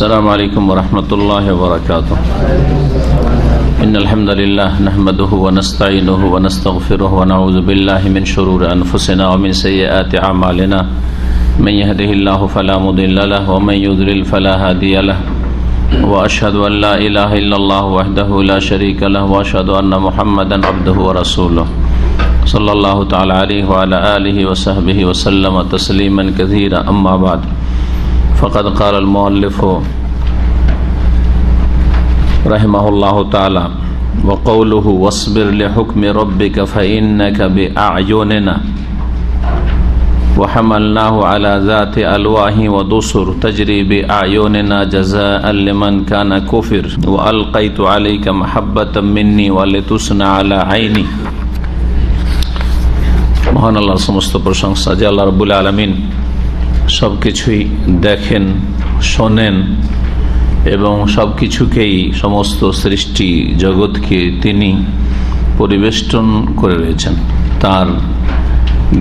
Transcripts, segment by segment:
السلام عليكم ورحمة الله وبركاته. إن الحمد لله نحمده ونستعينه ونستغفره ونعوذ بالله من شرور أنفسنا ومن سيئات أعمالنا. من يهده الله فلا مضل له ومن يضلل فلا هادي له. وأشهد أن لا إله إلا الله وحده لا شريك له وأشهد أن محمدا عبده ورسوله صلى الله تعالى عليه وعلى آله وصحبه وسلم تسليما كثيرا. أما بعد فقد قال المؤلف رحمه الله تعالى وقوله واصبر لحكم ربك فإنك بأعيننا وحملناه على ذات ألواح ودسر تجري بأعيننا جزاء لمن كان كفر وألقيت عليك محبة مني ولتصنع على عيني. মহান আল্লাহর সমস্ত প্রশংসা যে আল্লাহ রাব্বুল আলামিন সবকিছুই দেখেন, শোনেন এবং সবকিছুকেই, সমস্ত সৃষ্টি জগৎকে তিনি পরিবেষ্টন করে রয়েছেন। তার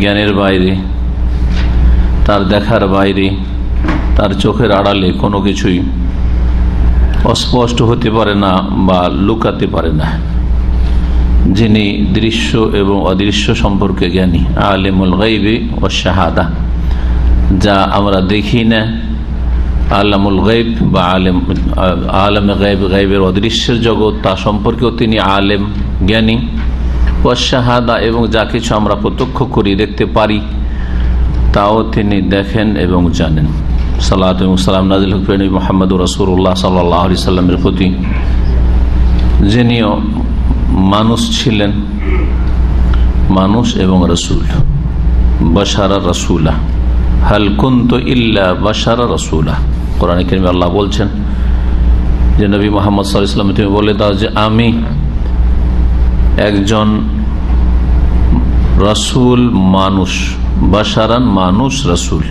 জ্ঞানের বাইরে, তার দেখার বাইরে, তার চোখের আড়ালে কোনো কিছুই অস্পষ্ট হতে পারে না বা লুকাতে পারে না। যিনি দৃশ্য এবং অদৃশ্য সম্পর্কে জ্ঞানী, আলিমুল গায়বি ওয়াশ শাহাদা, যা আমরা দেখি না, আলামুল গায়ব বা আলমে গায়ব, গায়বের অদৃশ্যের জগৎ, তা সম্পর্কেও তিনি আলেম, জ্ঞানী। ওয়াশ শাহাদা, এবং যা কিছু আমরা প্রত্যক্ষ করি, দেখতে পারি, তাও তিনি দেখেন এবং জানেন। সালাত এবং সালাম নাযিল হোক নবী মুহাম্মদ রাসূলুল্লাহ সাল্লাল্লাহু আলাইহি সাল্লামের প্রতি, যিনিও মানুষ ছিলেন, মানুষ এবং রাসূল, বাশারা রাসূলা, হাল কুনতু ইল্লা বাশারা রাসূলা। কোরআনে কারিমে আল্লাহ বলছেন যে নবী মুহাম্মদ সাল্লাল্লাহু আলাইহি ওয়াসাল্লাম, তুমি বলে দাও যে আমি একজন রাসূল, মানুষ, বাশারান মানুষ, রাসূল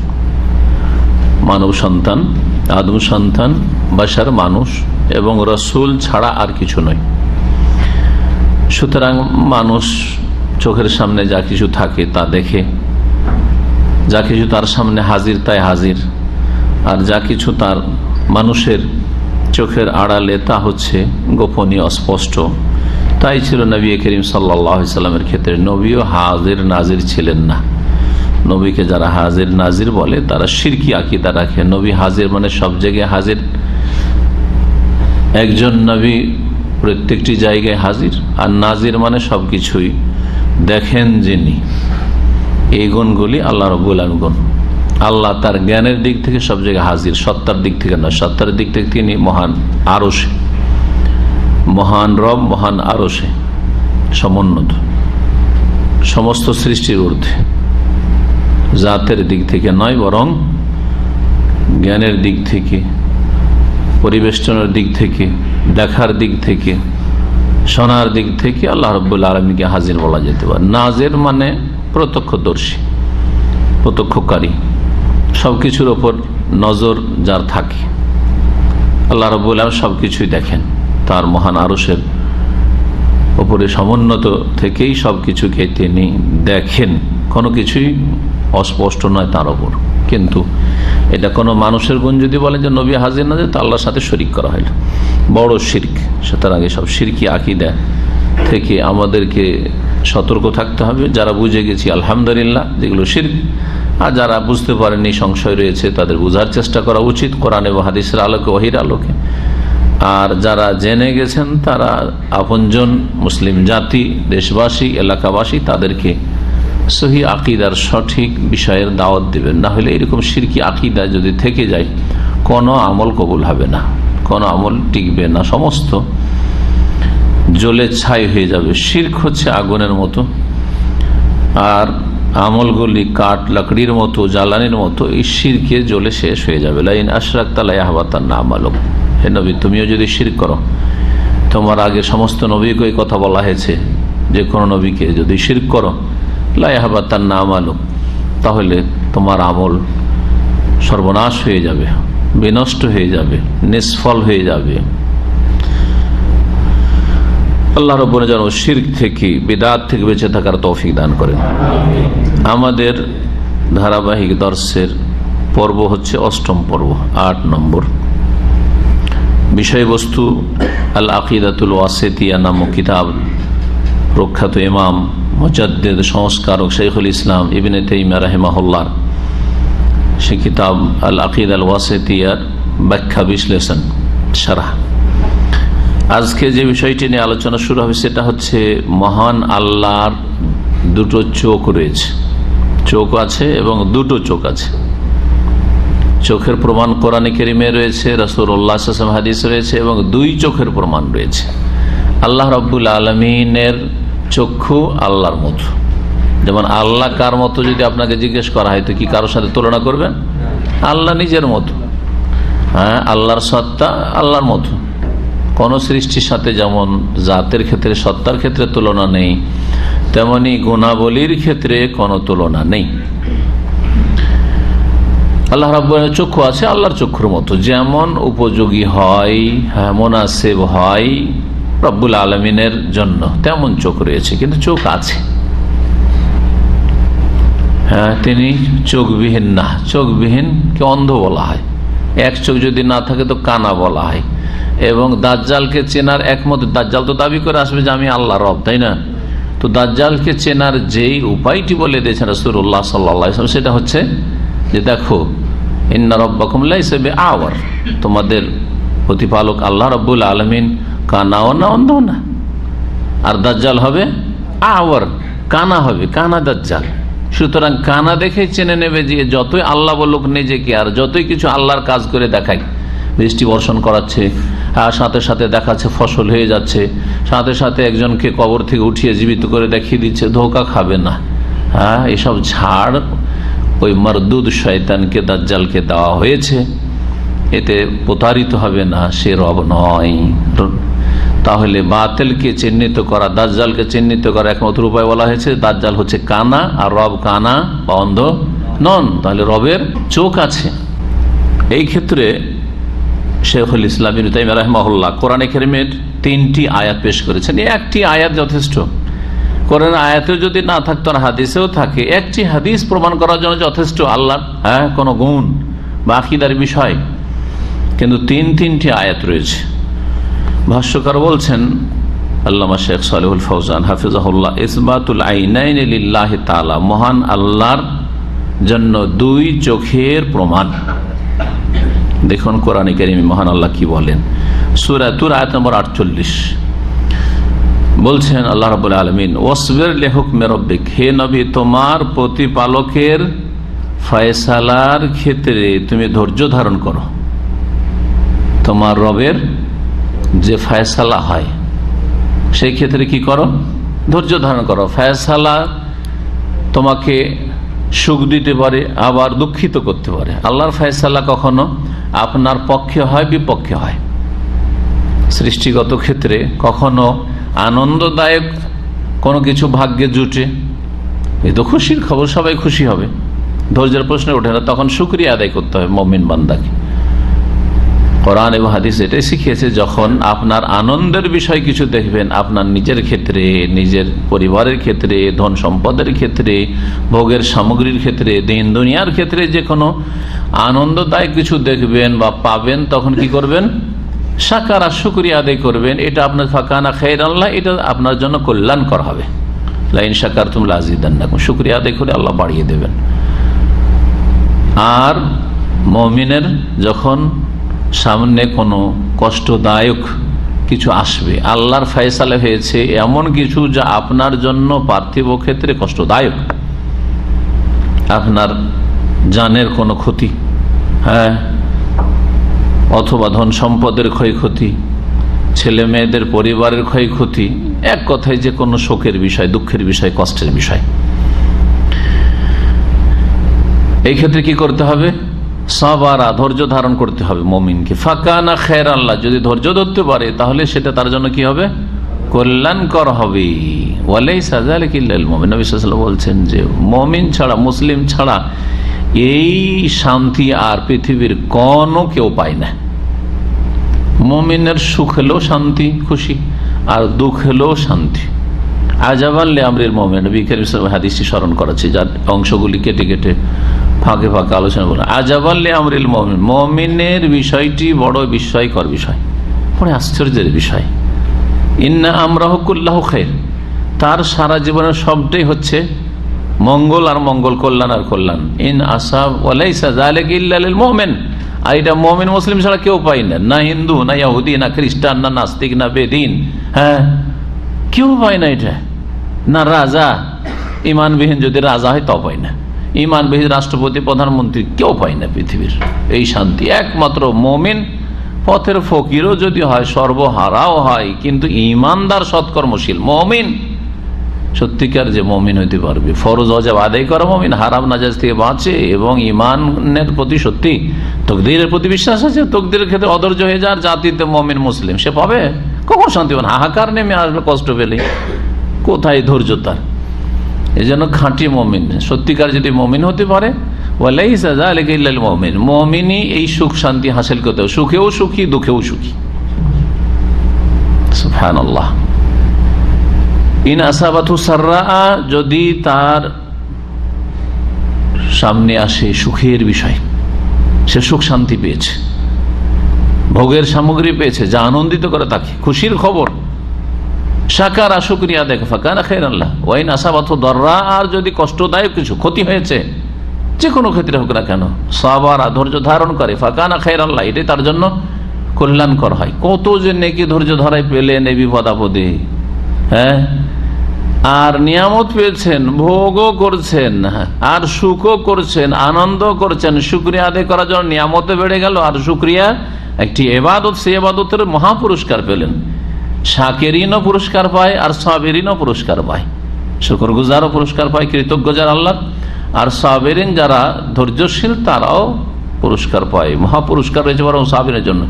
মানব সন্তান, আদম সন্তান, বাশার মানুষ এবং রাসূল ছাড়া আর কিছু নয়। সুতরাং মানুষ চোখের সামনে যা কিছু থাকে তা দেখে, যা কিছু তার সামনে হাজির তাই হাজির, আর যা কিছু তার মানুষের চোখের আড়ালে তা হচ্ছে গোপনীয়, অস্পষ্ট। তাই ছিল নবী করিম সাল্লাল্লাহু আলাইহি সাল্লামের ক্ষেত্রে। নবীও হাজির নাজির ছিলেন না। নবীকে যারা হাজির নাজির বলে তারা শিরকি আকীদা রাখে। নবী হাজির মানে সব জায়গায় হাজির, একজন নবী প্রত্যেকটি জায়গায় হাজির, আর নাজির মানে সবকিছুই দেখেন যিনি। এই গুণগুলি আল্লাহ রাব্বুল আলামিন গুণ। আল্লাহ তার জ্ঞানের দিক থেকে সব জায়গায় হাজির, সত্তার দিক থেকে নয়। সত্তার দিক থেকে তিনি মহান আরশে, মহান রব, মহান আরশে সমুন্নত, সমস্ত সৃষ্টির ঊর্ধ্বে। জাতের দিক থেকে নয়, বরং জ্ঞানের দিক থেকে, পরিবেষ্টনের দিক থেকে, দেখার দিক থেকে, শোনার দিক থেকে আল্লাহ রাব্বুল আলামিনকে হাজির বলা যেতে পারে। নাজির মানে প্রত্যক্ষদর্শী, প্রত্যক্ষকারী, সবকিছুর ওপর নজর যার থাকে। আল্লাহ রাব্বুল আলামিন সবকিছুই দেখেন, তার মহান আরশের ওপরে সমুন্নত থেকেই সবকিছুকে তিনি দেখেন। কোনো কিছুই অস্পষ্ট নয় তার ওপর। কিন্তু এটা কোনো মানুষের গুণ যদি বলেন যে নবী হাজির না, তা আল্লাহর সাথে শরীক করা হইল, বড় শিরক। সুতরাং সব শিরকি আকীদা থেকে আমাদেরকে সতর্ক থাকতে হবে। যারা বুঝে গেছি আলহামদুলিল্লাহ, যেগুলো শিরক, আর যারা বুঝতে পারেননি, সংশয় রয়েছে, তাদের বোঝার চেষ্টা করা উচিত কোরআন এবং হাদিসের আলোকে, ওহীর আলোকে। আর যারা জেনে গেছেন তারা আপনজন, মুসলিম জাতি, দেশবাসী, এলাকাবাসী, তাদেরকে সহি আকীদার সঠিক বিষয়ের দাওয়াত দেবেন। না হলে এরকম শিরকি আকীদা যদি থেকে যায়, কোনো আমল কবুল হবে না, কোনো আমল টিকবে না, সমস্ত জ্বলে ছাই হয়ে যাবে। শিরক হচ্ছে আগুনের মতো, আর আমলগুলি কাঠ লাকড়ির মতো, জ্বালানির মতো। এই শিরকে জ্বলে শেষ হয়ে যাবে। লাইন আশরাকতা লায়াহবাতান্না আমালুক। হে নবী, তুমিও যদি শিরক করো, তোমার আগে সমস্ত নবীকে এই কথা বলা হয়েছে যে কোনো নবীকে যদি শিরক করো, লায়াহবাতান্না আমালুক, তাহলে তোমার আমল সর্বনাশ হয়ে যাবে, বিনষ্ট হয়ে যাবে, নিষ্ফল হয়ে যাবে। আল্লাহ রাব্বুল যেন শিরক থেকে, বিদআত থেকে বেঁচে থাকার তৌফিক দান করেন। আমাদের ধারাবাহিক দর্শের পর্ব হচ্ছে ৮ম পর্ব, ৮ নম্বর। বিষয়বস্তু আল আকিদাতুল ওয়াসিতিয়া নামক কিতাব, প্রখ্যাত ইমাম মুজাদ্দিদ সংস্কারক শাইখুল ইসলাম ইবনে তাইমিয়া রাহিমাহুল্লাহ সে কিতাব আল আকিদা আল ওয়াসিতিয়ার ব্যাখ্যা বিশ্লেষণ সারাহ। আজকে যে বিষয়টি নিয়ে আলোচনা শুরু হবে সেটা হচ্ছে মহান আল্লাহর দুটো চোখ রয়েছে, চোখ আছে এবং দুটো চোখ আছে। চোখের প্রমাণ কোরআনে কারিমে রয়েছে, রাসূলুল্লাহ সাল্লাল্লাহু আলাইহি ওয়াসাল্লাম হাদিস রয়েছে এবং দুই চোখের প্রমাণ রয়েছে। আল্লাহ রাব্বুল আলামিনের চক্ষু আল্লাহর মতো, যেমন আল্লাহ কার মতো যদি আপনাকে জিজ্ঞেস করা হয় তো কি কারোর সাথে তুলনা করবেন? আল্লাহ নিজের মতো। হ্যাঁ, আল্লাহর সত্তা আল্লাহর মতো, কোন সৃষ্টির সাথে যেমন জাতের ক্ষেত্রে সত্তার ক্ষেত্রে তুলনা নেই, তেমনি গুণাবলীর ক্ষেত্রে কোনো তুলনা নেই। আল্লাহ রাব্বুল চক্ষু আছে আল্লাহর চক্ষুর মতো, যেমন উপযোগী হয়, মুনাসিব হয় রব্বুল আলামিনের জন্য তেমন চোখ রয়েছে, কিন্তু চোখ আছে। হ্যাঁ, তিনি চোখবিহীন না, চোখবিহীন কে অন্ধ বলা হয়, এক চোখ যদি না থাকে তো কানা বলা হয়। এবং দাজ্জালকে চেনার একমত, দাজ্জাল তো দাবি করে আসবে যে আমি আল্লাহ রব, তাই না? তো দাজ্জালকে চেনার যেই উপায়টি বলে দিয়েছেন রাসূলুল্লাহ সাল্লাল্লাহু আলাইহি ওয়াসাল্লাম সেটা হচ্ছে যে দেখো, ইন্না রাব্বাকুম লাইসা বিআওয়ার, তোমাদের প্রতিপালক আল্লাহ রাব্বুল আলামিন কানাও না অন্ধও না। আর দাজ্জাল হবে আওয়ার, কানা হবে, কানা দাজ্জাল। সুতরাং কানা দেখে চেনে নেবে যে যতই আল্লাহ বলুক নিজেকে আর যতই কিছু আল্লাহর কাজ করে দেখায়, বৃষ্টি বর্ষণ করাচ্ছে, আর সাথে সাথে দেখাচ্ছে ফসল হয়ে যাচ্ছে, সাথে সাথে একজনকে কবর থেকে উঠিয়ে জীবিত করে দেখিয়ে দিচ্ছে, ধোঁকা খাবে না। হ্যাঁ, এসব ঝাড় ওই মারদুদ শয়তানকে, দাজ্জালকে দেওয়া হয়েছে, এতে প্রতারিত হবে না, সে রব নয়। তাহলে বাতিলকে চিহ্নিত করা, দাজ্জালকে চিহ্নিত করা একমাত্র উপায় বলা হয়েছে, দাজ্জাল হচ্ছে কানা আর রব কানা বা অন্ধ নন। তাহলে রবের চোখ আছে। এই ক্ষেত্রে শাইখুল ইসলাম ইবনে তাইমিয়া রাহিমাহুল্লাহ কোরআনে কারিমের 3টি আয়াত পেশ করেছেন। একটি আয়াত যথেষ্ট, কোরআন আয়াতেও যদি না থাকতো আর হাদিসেও থাকে, একটি হাদিস প্রমাণ করার জন্য যথেষ্ট আল্লাহর কোনো গুণ বা আকীদার বিষয়। কিন্তু 3টি আয়াত রয়েছে। ভাষ্যকার বলছেন আল্লামা শেখ সালেহুল ফৌজান হাফিজাহুল্লাহ, ইসবাতুল আইনাইনি লিল্লাহি তাআলা, মহান আল্লাহর জন্য দুই চোখের প্রমাণ। দেখুন কোরআনে কারিমে মহান আল্লাহ কি বলেন। সূরা তুর আয়াত নম্বর 48 বলছেন আল্লাহ রাব্বুল আলামিন, ওয়াসবির লিহুকমি রাব্বিক, হে নবী তোমার প্রতিপালকের ফয়সালার ক্ষেত্রে তুমি ধৈর্য ধারণ করো। তোমার রবের যে ফয়সালা হয় সেই ক্ষেত্রে কি করো? ধৈর্য ধারণ করো। ফয়সালা তোমাকে সুখ দিতে পারে, আবার দুঃখিত করতে পারে। আল্লাহর ফয়সালা কখনো আপনার পক্ষে হয়, বিপক্ষে হয়। সৃষ্টিগত ক্ষেত্রে কখনো আনন্দদায়ক কোনো কিছু ভাগ্যে জুটে, এই তো খুশির খবর, সবাই খুশি হবে, ধৈর্যের প্রশ্ন ওঠে না, তখন শুকরিয়া আদায় করতে হবে মুমিন বান্দাকে। কোরআন এবং হাদিস এটাই শিখিয়েছে, যখন আপনার আনন্দের বিষয় কিছু দেখবেন, আপনার নিজের ক্ষেত্রে, নিজের পরিবারের ক্ষেত্রে, ধন সম্পদের ক্ষেত্রে, ভোগের সামগ্রীর ক্ষেত্রে, দিন দুনিয়ার ক্ষেত্রে যে কোনো আনন্দদায়ক কিছু দেখবেন বা পাবেন, তখন কি করবেন? শাকারা, শুকরিয়া আদায় করবেন। এটা আপনার ফাকানা খায়রাল্লাহ, এটা আপনার জন্য কল্যাণকর হবে। লাইন শাকারতুম লাযিদান্নাকুম, শুকরিয়া আদায় করে আল্লাহ বাড়িয়ে দেবেন। আর মুমিনের যখন সামনে কোনো কষ্টদায়ক কিছু আসবে, আল্লাহর ফয়সালা হয়েছে এমন কিছু যা আপনার জন্য পার্থিব ক্ষেত্রে কষ্টদায়ক, আপনার জানের কোনো ক্ষতি, হ্যাঁ, অথবা ধন সম্পদের ক্ষয়ক্ষতি, ছেলে মেয়েদের পরিবারের ক্ষয়ক্ষতি, এক কথায় যে কোনো শোকের বিষয়, দুঃখের বিষয়, কষ্টের বিষয়, এই ক্ষেত্রে কি করতে হবে? সাবারা, ধৈর্য ধারণ করতে হবে মুমিনকে। ফাকানা খায়রাল্লাহ, যদি ধৈর্য ধরতে পারে তাহলে সেটা তার জন্য কি হবে? কল্যাণকর হবে। ওয়ালাইসা যালিকা ইল্লাল মুমিন, নবী সাল্লাল্লাহু আলাইহি ওয়াসাল্লাম বলছেন যে মুমিন ছাড়া, মুসলিম ছাড়া এই শান্তি আর পৃথিবীর কোনো কেউ পায় না। মুমিনের সুখ হলেও শান্তি, খুশি, আর দুঃখ হলেও শান্তি। আজাবান লিআমরিল মুমিন, নবী কারীম সাল্লাল্লাহু আলাইহি ওয়াসাল্লাম হাদিসটি স্মরণ করেছে, যার অংশগুলি কেটে কেটে ফাঁকে ফাঁকে আলোচনা বলে। আজাবান লিআমরিল মুমিন, মুমিনের বিষয়টি বড় বিস্ময়কর বিষয়। বড় আশ্চর্যের বিষয়। ইন্না আমরাহু কুল্লাহু খায়র, তার সারা জীবনের সবটাই হচ্ছে মঙ্গল আর মঙ্গল, কল্যাণ আর কল্যাণ। ইন আসাব ওয়ালাইসা যালিকা ইল্লা লিল মুমিন, আর এটা মুমিন মুসলিম ছাড়া কেউ পায় না, না হিন্দু, না ইহুদি, না খ্রিস্টান, না নাস্তিক, না বেদিন, হ্যাঁ কেউ পায় না এটা। না রাজা, ইমানবিহীন যদি রাজা হয় তাও পায় না, ইমানবিহীন রাষ্ট্রপতি, প্রধানমন্ত্রী কেউ পায় না পৃথিবীর এই শান্তি। একমাত্র মুমিন, পথের ফকিরও যদি হয়, সর্বহারাও হয়, কিন্তু ইমানদার সৎকর্মশীল মুমিন, সত্যিকার যে মুমিন হইতে পারবে, ফরজ ওয়াজিব আদায় করা মুমিন, হারাম নাজায়েজ থেকে বাঁচে এবং ইমানের প্রতি সত্যি তকদীরের প্রতি বিশ্বাস আছে, তকদীরের ক্ষেত্রে অধৈর্য হয়ে যার জাতিতে মুমিন মুসলিম, সে পাবে কখন শান্তি পাবে? হাহাকার নেমে আসবে কষ্ট পেলে, কোথায় ধৈর্য তার? এই জন্য খাঁটি মুমিন, সত্যিকার যদি মুমিন হতে পারে, ওয়ালাইসা যালিকা ইল্লা লিল মুমিন, মুমিনই এই সুখ শান্তি হাসিল করতে, সুখেও সুখী, দুঃখেও সুখী। সুবহানাল্লাহ। ইন আসাবাতু সাররা, যদি তার সামনে আসে সুখের বিষয়, সে সুখ শান্তি পেয়েছে, ভোগের সামগ্রী পেয়েছে যা আনন্দিত করে তাকে, খুশির খবর, শাকারা শুকরিয়া দেখে, ফাকানা খায়রাল্লাহ। ওয়াইন আসাবাতু দাররা, আর যদি কষ্টদায়ক কিছু ক্ষতি হয়েছে, যে কোনো ক্ষেত্রে হোক না কেন, সাবারা ধৈর্য ধারণ করে, ফাকানা খায়রাল্লাহ, এটাই তার জন্য কল্যাণকর হয়। কত যে নেকি ধৈর্য ধরায় পেলেন এই বিপদ আপদে, হ্যাঁ, আর নিয়ামত পেয়েছেন, ভোগও করছেন, আর সুখও করছেন, আনন্দ করছেন, শুকরিয়া আদায় করার জন্য নিয়ামতে বেড়ে গেল, আর শুকরিয়া একটি ইবাদত, সেই ইবাদতের মহাপুরস্কার পেলেন। শাকিরিনও পুরস্কার পায় আর সাবিরিনও পুরস্কার পায়, শুকরগুজারও পুরস্কার পায়, কৃতজ্ঞ যারা আল্লাহ, আর সাবিরিন যারা ধৈর্যশীল তারাও পুরস্কার পায়, মহাপুরস্কার রয়েছে বরং সাবিরের জন্য।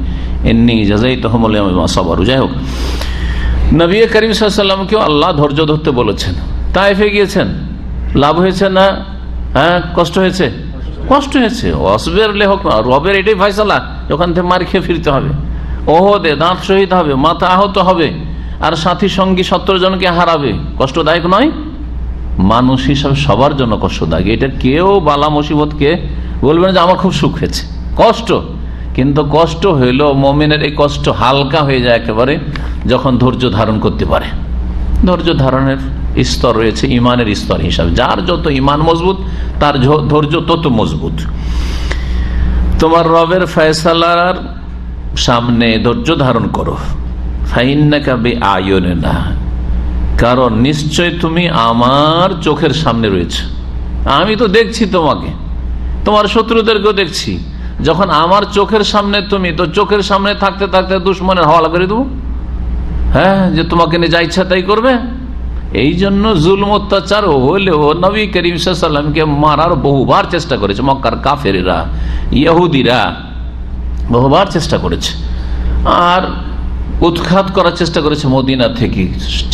ইন্নী জাযাইতুহুমুল ইয়াওমা বিমা সাবারু। যাই হোক, নবী করিম সাল্লাল্লাহু আলাইহি ওয়াসাল্লামকে আল্লাহ ধৈর্য ধরতে বলেছেন। তায়েফে গিয়েছেন, লাভ হয়েছে না? হ্যাঁ, কষ্ট হয়েছে, কষ্ট হয়েছে। অসবের লেহক, রবের এটাই ফয়সালা, ওখান থেকে মার খেয়ে ফিরতে হবে। ওহদে দাঁত শহীদ হবে, মাথা আহত হবে, আর সাথী সঙ্গী 70 জনকে হারাবে। কষ্টদায়ক নয়? মানুষ হিসাবে সবার জন্য কষ্টদায়ক। এটা কেউ বালা মুসিবতকে বলবেন যে আমার খুব সুখ হয়েছে, কষ্ট। কিন্তু কষ্ট হইল, মুমিনের এই কষ্ট হালকা হয়ে যায় একেবারে যখন ধৈর্য ধারণ করতে পারে। ধৈর্য ধারণের স্তর রয়েছে ইমানের স্তর হিসাবে, যার যত ইমান মজবুত তার ধৈর্য তত মজবুত। তোমার রবের ফয়সালার সামনে ধৈর্য ধারণ করো, ফাইন্নাকা বিআয়ুনিনা, কারণ নিশ্চয় তুমি আমার চোখের সামনে রয়েছে। আমি তো দেখছি তোমাকে, তোমার শত্রুদেরকেও দেখছি। যখন আমার চোখের সামনে তুমি, তো চোখের সামনে থাকতে থাকতে দুশ্মনের হাওয়ালা করে দেবো, হ্যাঁ, যে তোমাকে নিয়ে যা ইচ্ছা তাই করবে। এই জন্য জুলম অত্যাচার হলেও নবী করিম সাল্লাল্লাহু আলাইহি ওয়াসাল্লামকে মারার বহুবার চেষ্টা করেছে মক্কার কাফেরেরা, ইহুদিরা বহুবার চেষ্টা করেছে, আর উৎখাত করার চেষ্টা করেছে মদিনা থেকে,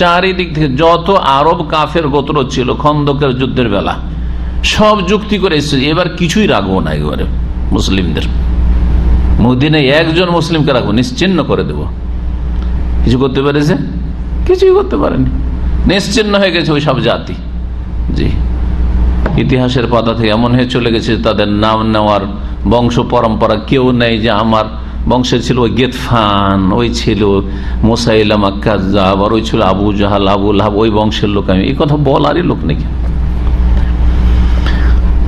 চারিদিক থেকে যত আরব কাফের গোত্র ছিল খন্দকের যুদ্ধের বেলা সব যুক্তি করে এসেছে, এবার কিছুই রাখবো না, এবারে মুসলিমদের মদিনায় একজন মুসলিমকে রাখবো, নিশ্চিহ্ন করে দেব। কিছু করতে পেরেছে? কিছুই করতে পারেনি, নিশ্চিহ্ন হয়ে গেছে ওই সব জাতি। জি, ইতিহাসের পাতা থেকে এমন হয়ে চলে গেছে, তাদের নাম নেওয়ার বংশ পরম্পরা কেউ নেই যে আমার বংশের ছিল ওই গেতফান, ওই ছিল মুসাইলামা কাযযাব, আর ওই ছিল আবু জাহাল, আবু লাহাব, ওই বংশের লোক আমি। এই কথা বলারই লোক নেই।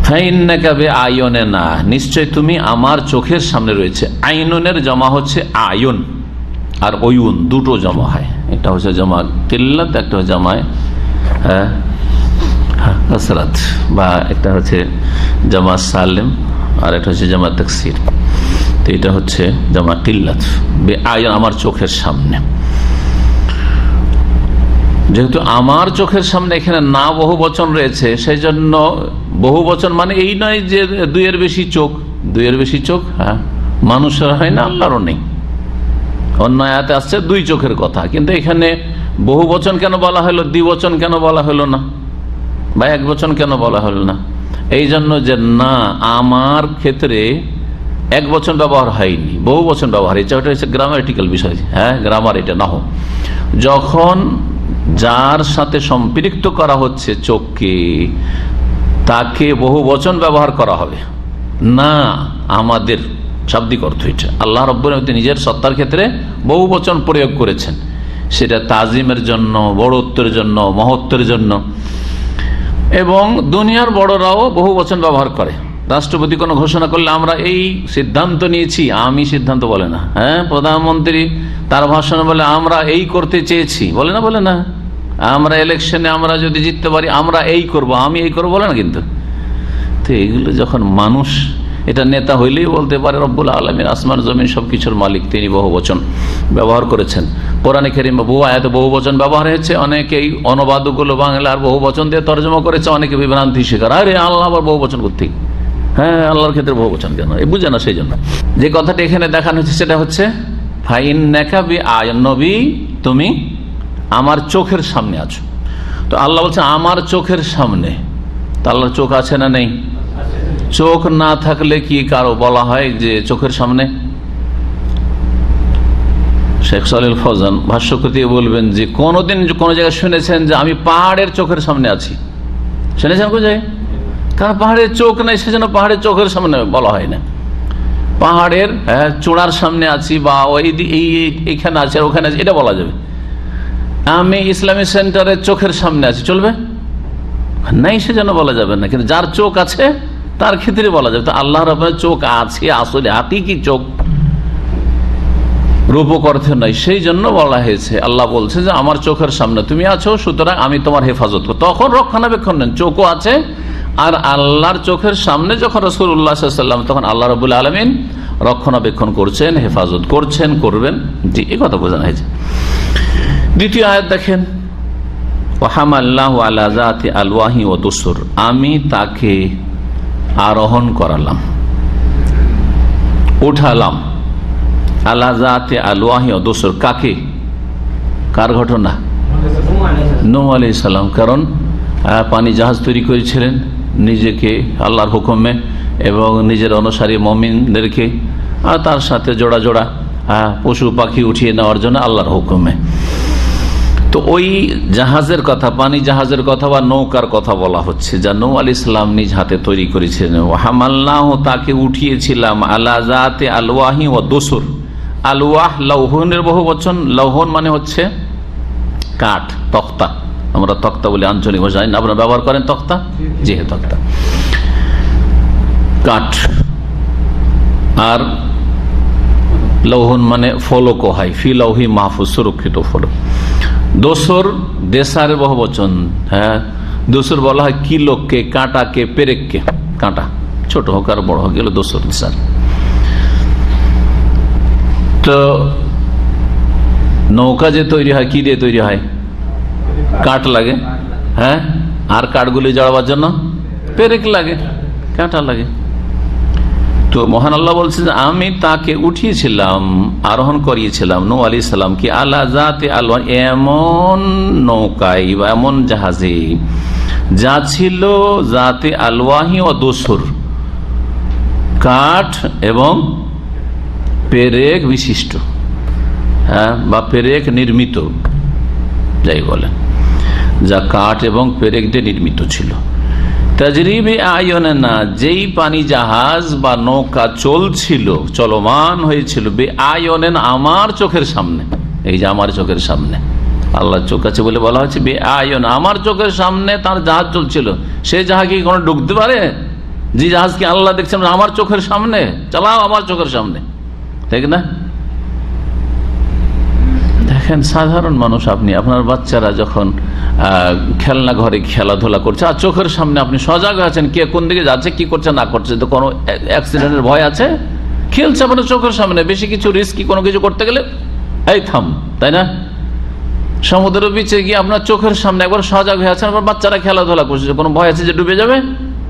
ফাইন্নাকা বিআয়ুনিনা, নিশ্চয় তুমি আমার চোখের সামনে রয়েছে। আইনুনের জমা হচ্ছে আয়ুন, আর ওয়ুন দুটো জমা হয়। এটা হচ্ছে জমা কিল্লাত, একটা হচ্ছে জমায় কাসরাত, বা একটা হচ্ছে জামা সালেম, আর একটা হচ্ছে জামা তাকসির। তো এটা হচ্ছে জামা কিল্লাত, বেআয়ুন আমার চোখের সামনে। যেহেতু আমার চোখের সামনে এখানে না বহু বচন রয়েছে, সেই জন্য বহু বচন মানে এই নয় যে দুইয়ের বেশি চোখ, দুইয়ের বেশি চোখ, হ্যাঁ, মানুষের হয় না, আল্লাহরও নেই। অন্য আয়াতে আসছে দুই চোখের কথা, কিন্তু এখানে বহু বচন কেন বলা হলো, দ্বিবচন কেন বলা হলো না, বা এক বচন কেন বলা হলো না? এই জন্য যে না, আমার ক্ষেত্রে এক বচন ব্যবহার হয়নি, বহু বচন ব্যবহার। এটা হচ্ছে গ্রামাটিক্যাল বিষয়, হ্যাঁ, গ্রামার এটা না হোক। যখন যার সাথে সম্পৃক্ত করা হচ্ছে চোখকে, তাকে বহু বচন ব্যবহার করা হবে না। আমাদের শাব্দিক অর্থ এটা। আল্লাহ রাব্বুল আলামিন নিজের সত্তার ক্ষেত্রে বহু বচন প্রয়োগ করেছেন, সেটা তাজিমের জন্য, বড়ত্বের জন্য, মহত্বের জন্য। এবং দুনিয়ার বড়রাও বহু বচন ব্যবহার করে। রাষ্ট্রপতি কোনো ঘোষণা করলে আমরা এই সিদ্ধান্ত নিয়েছি, আমি সিদ্ধান্ত বলে না। হ্যাঁ, প্রধানমন্ত্রী তার ভাষণ বলে আমরা এই করতে চেয়েছি, বলে না, বলে না। আমরা ইলেকশনে আমরা যদি জিততে পারি আমরা এই করব, আমি এই করবো বলে না। কিন্তু তো এগুলো যখন মানুষ, এটা নেতা হইলেই বলতে পারে রব্বুল আলামিন আসমান জমিন সবকিছুর মালিক, তিনি বহু বচন ব্যবহার করেছেন। কোরআনে কারীমে বহু আয়াতে বহু বচন ব্যবহার হয়েছে। অনেকেই অনুবাদগুলো বাংলার বহু বচন দিয়ে তর্জমা করেছে, অনেকে বিভ্রান্তি শিকার, আরে আল্লাহ আবার বহু বচন করতে, হ্যাঁ আল্লাহর ক্ষেত্রে বহু বচন কেন, এই বুঝে না। সেই জন্য যে কথাটা এখানে দেখানো হচ্ছে সেটা হচ্ছে ফাইন্নাকা বিআয়াতিন, নবী তুমি আমার চোখের সামনে আছো। তো আল্লাহ বলছে আমার চোখের সামনে, তো আল্লাহর চোখ আছে না নেই? চোখ না থাকলে কি কারো বলা হয় যে চোখের সামনে? শেখ সালেহ ফৌজান ভাষ্যকৃতি বলবেন যে কোনদিন কোন জায়গায় শুনেছেন যে আমি পাহাড়ের চোখের সামনে আছি? শুনেছেন কোন জায়গায়? কারণ পাহাড়ের চোখ নাই, সেজন্য পাহাড়ের চোখের সামনে বলা হয় না। পাহাড়ের চূড়ার সামনে আছি বা এইখানে আছে ওখানে আছে, এটা বলা যাবে। আমি ইসলামী সেন্টারের চোখের সামনে আছি, চলবে? নাই, সেজন্য বলা যাবে না। কিন্তু যার চোখ আছে তার ক্ষেত্রে বলা যাবে। তো আল্লাহ রাব্বুল চোখ আছে, আসলে হাকিকি চোখ, রূপক অর্থে নয়, সেই জন্য বলা হয়েছে। আল্লাহ বলছে যে আমার চোখের সামনে তুমি আছো, সুতরাং আমি তোমার হেফাজত করব। তখন রক্ষণাবেক্ষণ নেন, চোখও আছে। আর আল্লাহর চোখের সামনে যখন রাসূলুল্লাহ সাল্লাল্লাহু আলাইহি ওয়াসাল্লাম, তখন আল্লাহ রাব্বুল আলামিন রক্ষণাবেক্ষণ করছেন, হেফাজত করছেন, করবেন। জি, এই কথা বোঝানো হয়েছে। দ্বিতীয় আয়াত দেখেন, ওয়াহামাল্লাহু আলা যাতি আলওয়াহি ওয়া দুসুর, আমি তাকে আরোহণ করালাম, উঠালাম, আলা যাতি আলওয়াহি ওয়া দুসুর, কাকে? কার ঘটনা? নূহ আলাইহিস সালাম। কারণ পানি জাহাজ তৈরি করেছিলেন নিজেকে আল্লাহর হুকুমে এবং নিজের অনুসারী মুমিনদেরকে, আর তার সাথে জোড়া জোড়া পশু পাখি উঠিয়ে নেওয়ার জন্য আল্লাহর হুকুমে। তো ওই জাহাজের কথা, পানি জাহাজের কথা বা নৌকার কথা বলা হচ্ছে, যা নূহ আলাইহিস সালাম নিজ হাতে তৈরি করেছিলেন। ওয়াহামালনাহু, তাকে উঠিয়েছিলাম, আলা যাতি আলওয়াহি ওয়া দুসুর। আলওয়াহ লৌহনের বহু বচন। লৌহন মানে হচ্ছে কাঠ, তক্তা। আমরা তক্তা বলি আঞ্চলিক ভাষায়, আপনারা ব্যবহার করেন তক্তা? জি, তক্তা, কাঠ। আর লৌহন মানে ফলক হয়, ফি লৌহি মাহফুজ, সুরক্ষিত ফলক। দোসর দেশার বহু বচন। হ্যাঁ, দোসর বলা হয় কিলোকে, কাঁটাকে, পেরেককে। কাঁটা ছোট হোক আর বড় হোক, গেল দোসর দেশার। তো নৌকা যে তৈরি হয় কি দিয়ে তৈরি হয়? কাঠ লাগে। হ্যাঁ, আর কাঠগুলি জড়াবার জন্য পেরেক লাগে, কাঁটা লাগে। তো মহান আল্লাহ বলছে যে আমি তাকে উঠিয়েছিলাম, আরোহণ করিয়েছিলাম নূহ আলাইহিস সালামকে, আলা যাতি আলওয়াহ, এমন নৌকায় বা এমন জাহাজে যা ছিল যাতে আলওয়াহি ও দুসুর, কাঠ এবং পেরেক বিশিষ্ট, হ্যাঁ, বা পেরেক নির্মিত, যাই বলেন, যা কাঠ এবং পেরেক দিয়ে নির্মিত ছিল। তাজরিবে আয়নে না, যেই পানি জাহাজ বা নৌকা চলছিল, চলমান হয়েছিল, বে আয়নেন, আমার চোখের সামনে। এই যে আমার চোখের সামনে, আল্লাহর চোখ আছে বলে বলা হচ্ছে বে আয়ন, আমার চোখের সামনে তার জাহাজ চলছিল। সেই জাহাজ কি কোনো ডুবতে পারে? যে জাহাজকে আল্লাহ দেখছেন আমার চোখের সামনে, চালাও আমার চোখের সামনে, ঠিক না? দেখেন, সাধারণ মানুষ, আপনি আপনার বাচ্চারা যখন খেলনা ঘরে খেলাধুলা করছে আর চোখের সামনে আপনি সজাগ আছেন, কে কোন দিকে যাচ্ছে, কি করছে না করছে, তো কোনো অ্যাক্সিডেন্টের ভয় আছে? খেলছে আপনার চোখের সামনে, বেশি কিছু রিস্কি কোনো কিছু করতে গেলে এই থাম, তাই না? সমুদ্রের বিচে গিয়ে আপনার চোখের সামনে একবার সজাগ হয়ে আছেন, আপনার বাচ্চারা খেলাধুলা করছে, কোনো ভয় আছে যে ডুবে যাবে?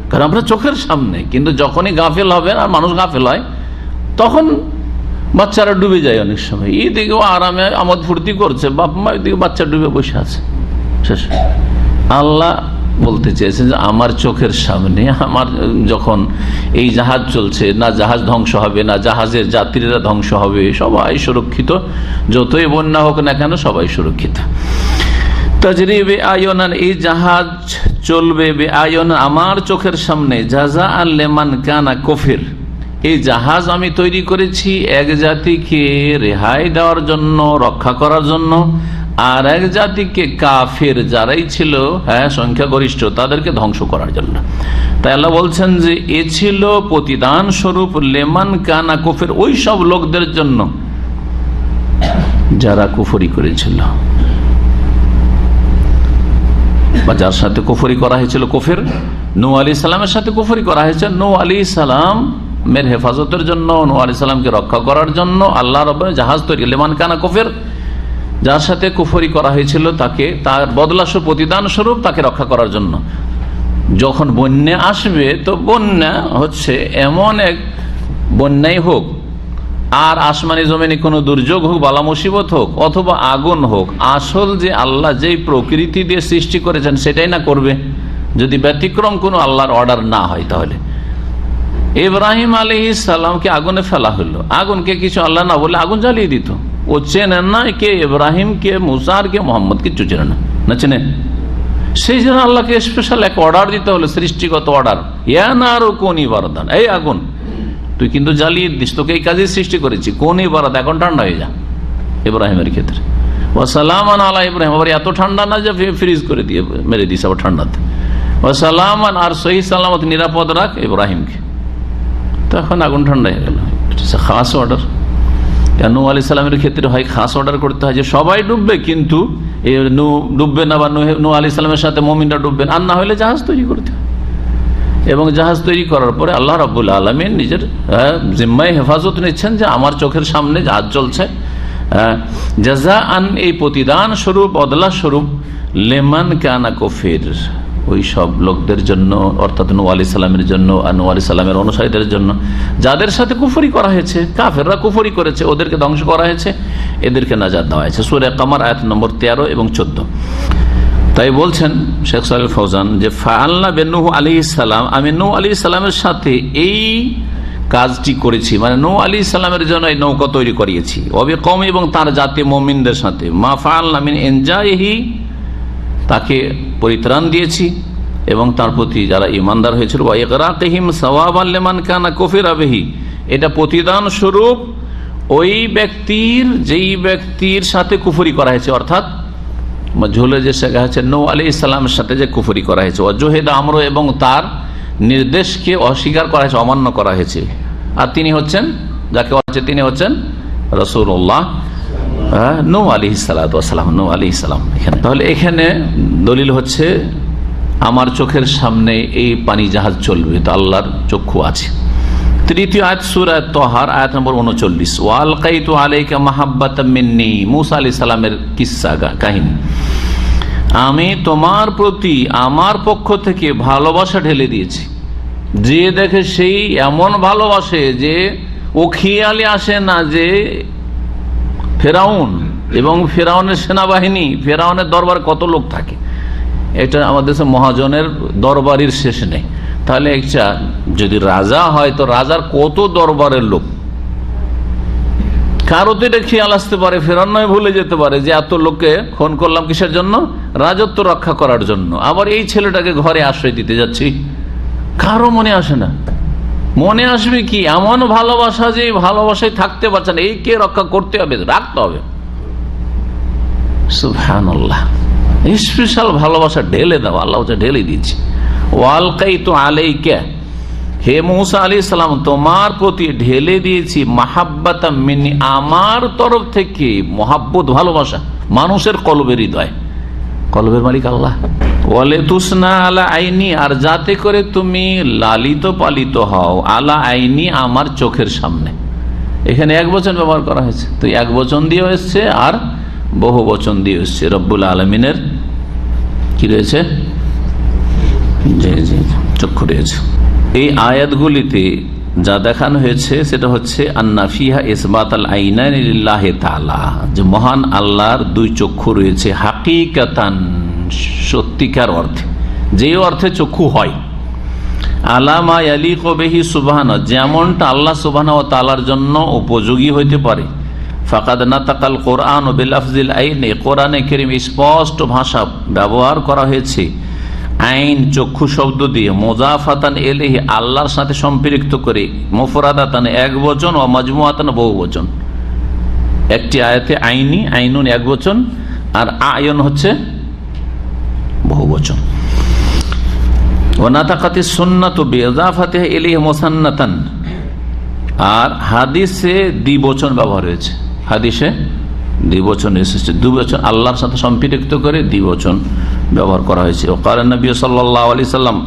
কারণ আপনার চোখের সামনে। কিন্তু যখনই গাফেল হবে, আর মানুষ গাফেল হয়, তখন বাচ্চারা ডুবে যায়। অনেক সময় এইদিকেও আরামে আমোদ ফুর্তি করছে, বাপ মা, এদিকে বাচ্চা ডুবে বসে আছে। শেষ। আল্লাহ বলতে চেয়েছেন যে আমার চোখের সামনে, আমার যখন এই জাহাজ চলছে, না জাহাজ ধ্বংস হবে, না জাহাজের যাত্রীরা ধ্বংস হবে, সবাই সুরক্ষিত। যতই বন্যা হোক না কেন, সবাই সুরক্ষিত। তাজরিবে আয়নান, এই জাহাজ চলবে বে আয়নান, আমার চোখের সামনে, জাযাআন লিমান কানা কাফির, এই জাহাজ আমি তৈরি করেছি এক জাতিকে রেহাই দেওয়ার জন্য, রক্ষা করার জন্য, আর এক জাতিকে কাফের যারাই ছিল সংখ্যাগরিষ্ঠ তাদেরকে ধ্বংস করার জন্য। তাই আল্লাহ বলছেন যে এ ছিল প্রতিদান স্বরূপ লেমান কানা কুফের, ওই সব লোকদের জন্য যারা কুফরি করেছিল বা যার সাথে কুফরি করা হয়েছিল। কুফের নূহ আলাইহিস সালামের সাথে কুফরি করা হয়েছে। নূহ আলাইহিস সালামের হেফাজতের জন্য, নূহ আলাইহিস সালামকে রক্ষা করার জন্য আল্লাহ রাব্বুল জাহাজ তৈরি, লেমান কানা কুফের, যার সাথে কুফরি করা হয়েছিল তাকে তার বদলা স্বরূপ, প্রতিদান স্বরূপ তাকে রক্ষা করার জন্য। যখন বন্যা আসবে তো বন্যা হচ্ছে এমন এক বন্যাই হোক আর আসমানি জমিনে কোনো দুর্যোগ হোক, বালা মুসিবত হোক অথবা আগুন হোক, আসল যে আল্লাহ যেই প্রকৃতি দিয়ে সৃষ্টি করেছেন সেটাই না করবে। যদি ব্যতিক্রম কোনো আল্লাহর অর্ডার না হয় তাহলে ইব্রাহিম আলাইহিস সালামকে আগুনে ফেলা হলো, আগুনকে কিছু আল্লাহ না বলে আগুন জ্বালিয়ে দিত। ও চেনে না কে ইব্রাহিম, কে মুসা, আর কে মোহাম্মদ, কিছু চেনে না চেনে। সেই জন্য আল্লাহকে স্পেশাল এক অর্ডার দিতে হলো, সৃষ্টিগত অর্ডার, ইয়া নারু কুনি বারদান, এই আগুন তুই কিন্তু জ্বালিয়ে দিস, তোকে এই কাজে সৃষ্টি করেছি, কোনি বারাদ, এখন ঠান্ডা হয়ে যা। ইব্রাহিমের ক্ষেত্রে ওয়াসালামান আলা ইব্রাহিম, আবার এত ঠান্ডা না যে ফ্রিজ করে দিয়ে মেরে দিস আবার ঠান্ডাতে। ওয়াসালামান, আর সহি সালামত, নিরাপদ রাখ ইব্রাহিমকে। তখন আগুন ঠান্ডা হয়ে গেল। খাস অর্ডার। নূহ আলাইহিস সালামের ক্ষেত্রে হয় খাস অর্ডার করতে হয় যে সবাই ডুববে, কিন্তু ডুববে না, বা নূহ আলাইহিস সালামের সাথে মুমিনরা ডুববেন, আর না হলে জাহাজ তৈরি করতে হয়। এবং জাহাজ তৈরি করার পরে আল্লাহ রাব্বুল আলামিন নিজের জিম্মায় হেফাজত নিচ্ছেন যে আমার চোখের সামনে জাহাজ চলছে। জাযাআন, এই প্রতিদান স্বরূপ, বদলা স্বরূপ, লিমান কানা কুফির, ওই সব লোকদের জন্য, অর্থাৎ নূহ আলাইহিস সালামের জন্য আর নূহ আলাইহিস সালামের অনুসারীদের জন্য যাদের সাথে কুফরি করা হয়েছে, কাফেররা কুফরি করেছে, ওদেরকে ধ্বংস করা হয়েছে, এদেরকে নাজাত দেওয়া হয়েছে। সূরা কামার আয়াত নম্বর 13 এবং 14। তাই বলছেন শেখ সালেহ ফৌজান যে ফাআলনা বিনূহ আলাইহিস সালাম, আমি নূহ আলাইহিস সালামের সাথে এই কাজটি করেছি, মানে নূহ আলাইহিস সালামের জন্য এই নৌকা তৈরি করিয়েছি, ওয়াবি কওমি, এবং তার জাতি মুমিনদের সাথে, মা ফাআলনা মিন ইনজাইহি, তাকে পরিত্রাণ দিয়েছি এবং তার প্রতি যারা ঈমানদার হয়েছিল, ওয়া ইগরাকিহিম সাওয়াবান লিমান কানা কুফিরা বিহি, এটা প্রতিদান স্বরূপ ওই ব্যক্তির, যেই ব্যক্তির সাথে কুফরি করা হয়েছে, অর্থাৎ মজহুলে যে শেখা হচ্ছে নূহ আলাইহিস সালামের সাথে যে কুফরি করা হয়েছে, ওয়াজুহিদা আমরু, এবং তার নির্দেশকে অস্বীকার করা হয়েছে, অমান্য করা হয়েছে। আর তিনি হচ্ছেন, যাকে বলছে তিনি হচ্ছেন রাসূলুল্লাহ নূহ আলাইহিস সালাতু ওয়াস সালাম, নূহ আলাইহিস সালাম। এখানে তাহলে এখানে দলিল হচ্ছে আমার চোখের সামনে এই পানি জাহাজ চলবে, তো আল্লাহর চক্ষু আছে। তৃতীয় আয়াত সূরা তাহার আয়াত নম্বর 39, ওয়ালকাইতু আলাইকা মাহাব্বাতাম মিন্নি, মূসা আলাইহিস সালামের কিসসা কাহিনী, আমি তোমার প্রতি আমার পক্ষ থেকে ভালোবাসা ঢেলে দিয়েছি। যে দেখে সেই এমন ভালোবাসে যে ও খেয়ালে আসে না যে ফেরাউন এবং ফেরাউনের সেনাবাহিনী, ফেরাউনের দরবার কত লোক থাকে, এটা আমাদের দেশে মহাজনের দরবারির শেষ নেই। তাহলে একটা যদি রাজা হয় তো রাজার কত দরবারের লোক, কারো তো এটা খেয়াল আসতে পারে, ফেরাউন নয় ভুলে যেতে পারে যে এত লোককে খুন করলাম কিসের জন্য, রাজত্ব রক্ষা করার জন্য, আবার এই ছেলেটাকে ঘরে আশ্রয় দিতে যাচ্ছি, কারো মনে আসে না। মনে আসবে কি এমন ভালোবাসা যে ভালোবাসায় থাকতে পারছে না, এই কে রক্ষা করতে হবে, রাখতে হবে। সুবহানাল্লাহ, স্পেশাল ভালোবাসা ঢেলে দাও, আল্লাহ ঢেলে দিয়েছে। ওয়ালকাইতু আলাইকা, হে মূসা আলাইহিস সালাম, তোমার প্রতি ঢেলে দিয়েছি মাহাব্বাতাম মিন্নি, আমার তরফ থেকে মহাব্বত, ভালোবাসা, মানুষের কলবের হৃদয়, কলবের মালিক আল্লাহ। ওয়ালিতুসনা আলা আইনি, আর যাতে করে তুমি লালিত পালিত হও, আলা আইনি, আমার চোখের সামনে। এখানে এক বচন ব্যবহার করা হয়েছে, তো এক বচন দিয়ে এসছে আর বহু বচন দিয়ে এসছে। রব্বুল আলামিনের কি রয়েছে, জি জি চক্ষু রয়েছে। এই আয়াতগুলিতে যা দেখানো হয়েছে সেটা হচ্ছে আন্না ফিহা ইসবাত আল আইনাইনি লিল্লাহি তাআলা, যে মহান আল্লাহর দুই চক্ষু রয়েছে, হাকিকাতান, সত্যিকার অর্থে, যে অর্থে চক্ষু হয়, আলামা ইয়ালিকু বিহি সুবহানাহু, যেমনটা আল্লাহ সুবহানাহু ওয়া তাআলার জন্য উপযোগী হইতে পারে। ফাকাদ নাতাকাল কোরআন বিল লাফজিল আইন, কোরআনে কারীম স্পষ্ট ভাষা ব্যবহার করা হয়েছে আইন চক্ষু শব্দ দিয়ে মুজাফাতান ইলাইহি আল্লাহর সাথে সম্পৃক্ত করে, মুফরাদাতান এক বচন ও মাজমুআতান বহু বচন। একটি আয়াতে আইনি, আইনুন এক বচন, আর আয়ন হচ্ছে বহু বচন। ওয়া নাতাকাতিস সুন্নাতু বিইজাফাতিহি ইলাইহি মুসান্নাতান, আর হাদিসে দ্বিবচন ব্যবহার হয়েছে, হাদিসে দ্বিবচন এসেছে, দুবচন আল্লাহর সাথে সম্পৃক্ত করে দ্বিবচন ব্যবহার করা হয়েছে। ওয়াকাল নবী সাল্লাল্লাহু আলাইহি সাল্লাম,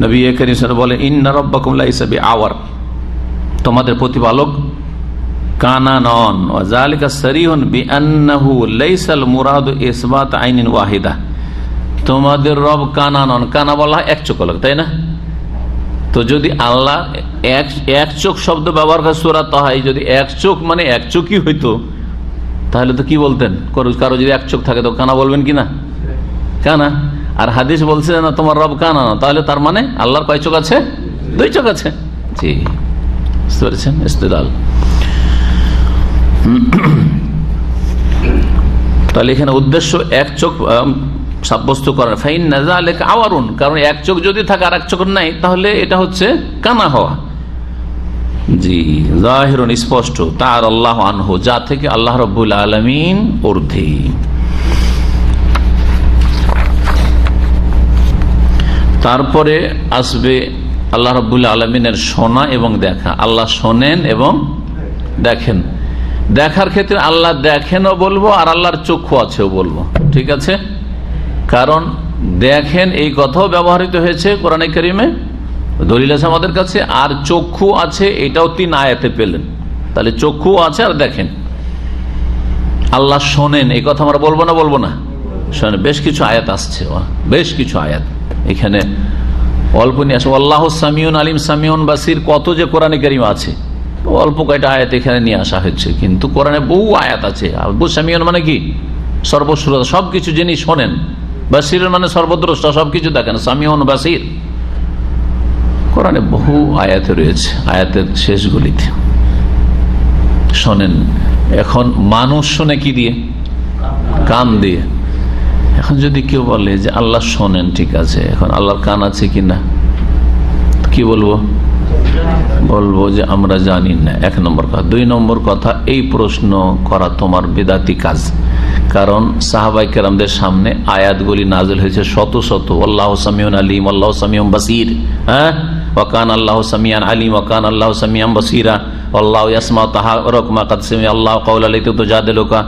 নবী কারীম সাল্লাল্লাহু বলে, ইন্না রাব্বাকুম লাইসা বিআওয়ার, তোমাদের প্রতিপালক কানা নন। ওয়া যালিকা সরিহুন বিআন্নাহু লাইসাল মুরাদু ইসবাত আইনিন ওয়াহিদা, তোমাদের রব কানা নন, কানা বলা হয় এক চোখলক, তাই না? তো যদি আল্লাহ এক চোখ শব্দ ব্যবহার করে সূরা তাহায়, যদি এক চোখ মানে এক চোখই হইতো, তাহলে তো কি বলতেন? কারো যদি এক চোখ থাকে তো কানা বলবেন কিনা? কানা। আর হাদিস বলছে না তোমার রব কানা না, তাহলে তার মানে আল্লাহর কয় চোখ আছে? দুই চোখ আছে। জি, বুঝতে পেরেছেন? ইস্তেদলাল। তাহলে এখানে উদ্দেশ্য এক চোখ সাব্যস্ত করার। ফাইন নাযালিকা আওয়ারুন, কারণ এক চোখ যদি থাকে আর এক চোখ নাই, তাহলে এটা হচ্ছে কানা হওয়া। জি, যাহিরুন স্পষ্ট, তার আল্লাহ আনহু, যা থেকে আল্লাহ রাব্বুল আলামিন ঊর্ধ্বে। তারপরে আসবে আল্লাহ রাব্বুল আলামিনের শোনা এবং দেখা। আল্লাহ শোনেন এবং দেখেন। দেখার ক্ষেত্রে আল্লাহ দেখেনও বলবো, আর আল্লাহর চক্ষু আছেও বলবো, ঠিক আছে? কারণ দেখেন এই কথাও ব্যবহৃত হয়েছে কোরআনে কারিমে, দলিল আছে আমাদের কাছে, আর চক্ষু আছে এটাও 3 আয়াতে পেলেন। তাহলে চক্ষু আছে আর দেখেন। আল্লাহ শোনেন এই কথা আমরা বলবো না? বলবো না? শোনেন, বেশ কিছু আয়াত আসছে, বেশ কিছু আয়াত এখানে অল্প নিয়ে আসে। আল্লাহু সামিউন আলিম, সামিউন বাসির, কত যে কোরআনে কারিমে আছে, অল্প কয়টা আয়াত এখানে নিয়ে আসা হয়েছে, কিন্তু কোরআনে বহু আয়াত আছে। আবু সামিউন মানে কি? সর্বশ্রোতা, সবকিছু যিনি শোনেন। বাসির মানে সর্বদ্রষ্টা, সবকিছু দেখেন। সামিউন বাসির কোরআনে বহু আয়াতে রয়েছে, আয়াতের শেষগুলিতে শোনেন। এখন মানুষ শোনে কি দিয়ে? কান দিয়ে। এখন যদি কেউ বলে যে আল্লাহ শোনেন, ঠিক আছে, এখন আল্লাহর কান আছে কিনা কি বলবো? বলবো যে আমরা জানি না, 1 নম্বর কথা। 2 নম্বর কথা, এই প্রশ্ন করা তোমার বিদাতি কাজ। কারণ সাহাবায়ে কেরামদের সামনে আয়াতগুলি নাযিল হয়েছে শত শত। আল্লাহু সামিউন আলিম, আল্লাহু সামিউন বাসির, হ্যাঁ, ওয়া কানা আল্লাহু সামিয়ান আলিম, ওয়া কানা আল্লাহু সামিয়ান বাসীরা, আল্লাহু ইয়াসমাউ তাহারুক মা কাদ সামিআ আল্লাহু কাওলা লাতি তুজাদিলুকা,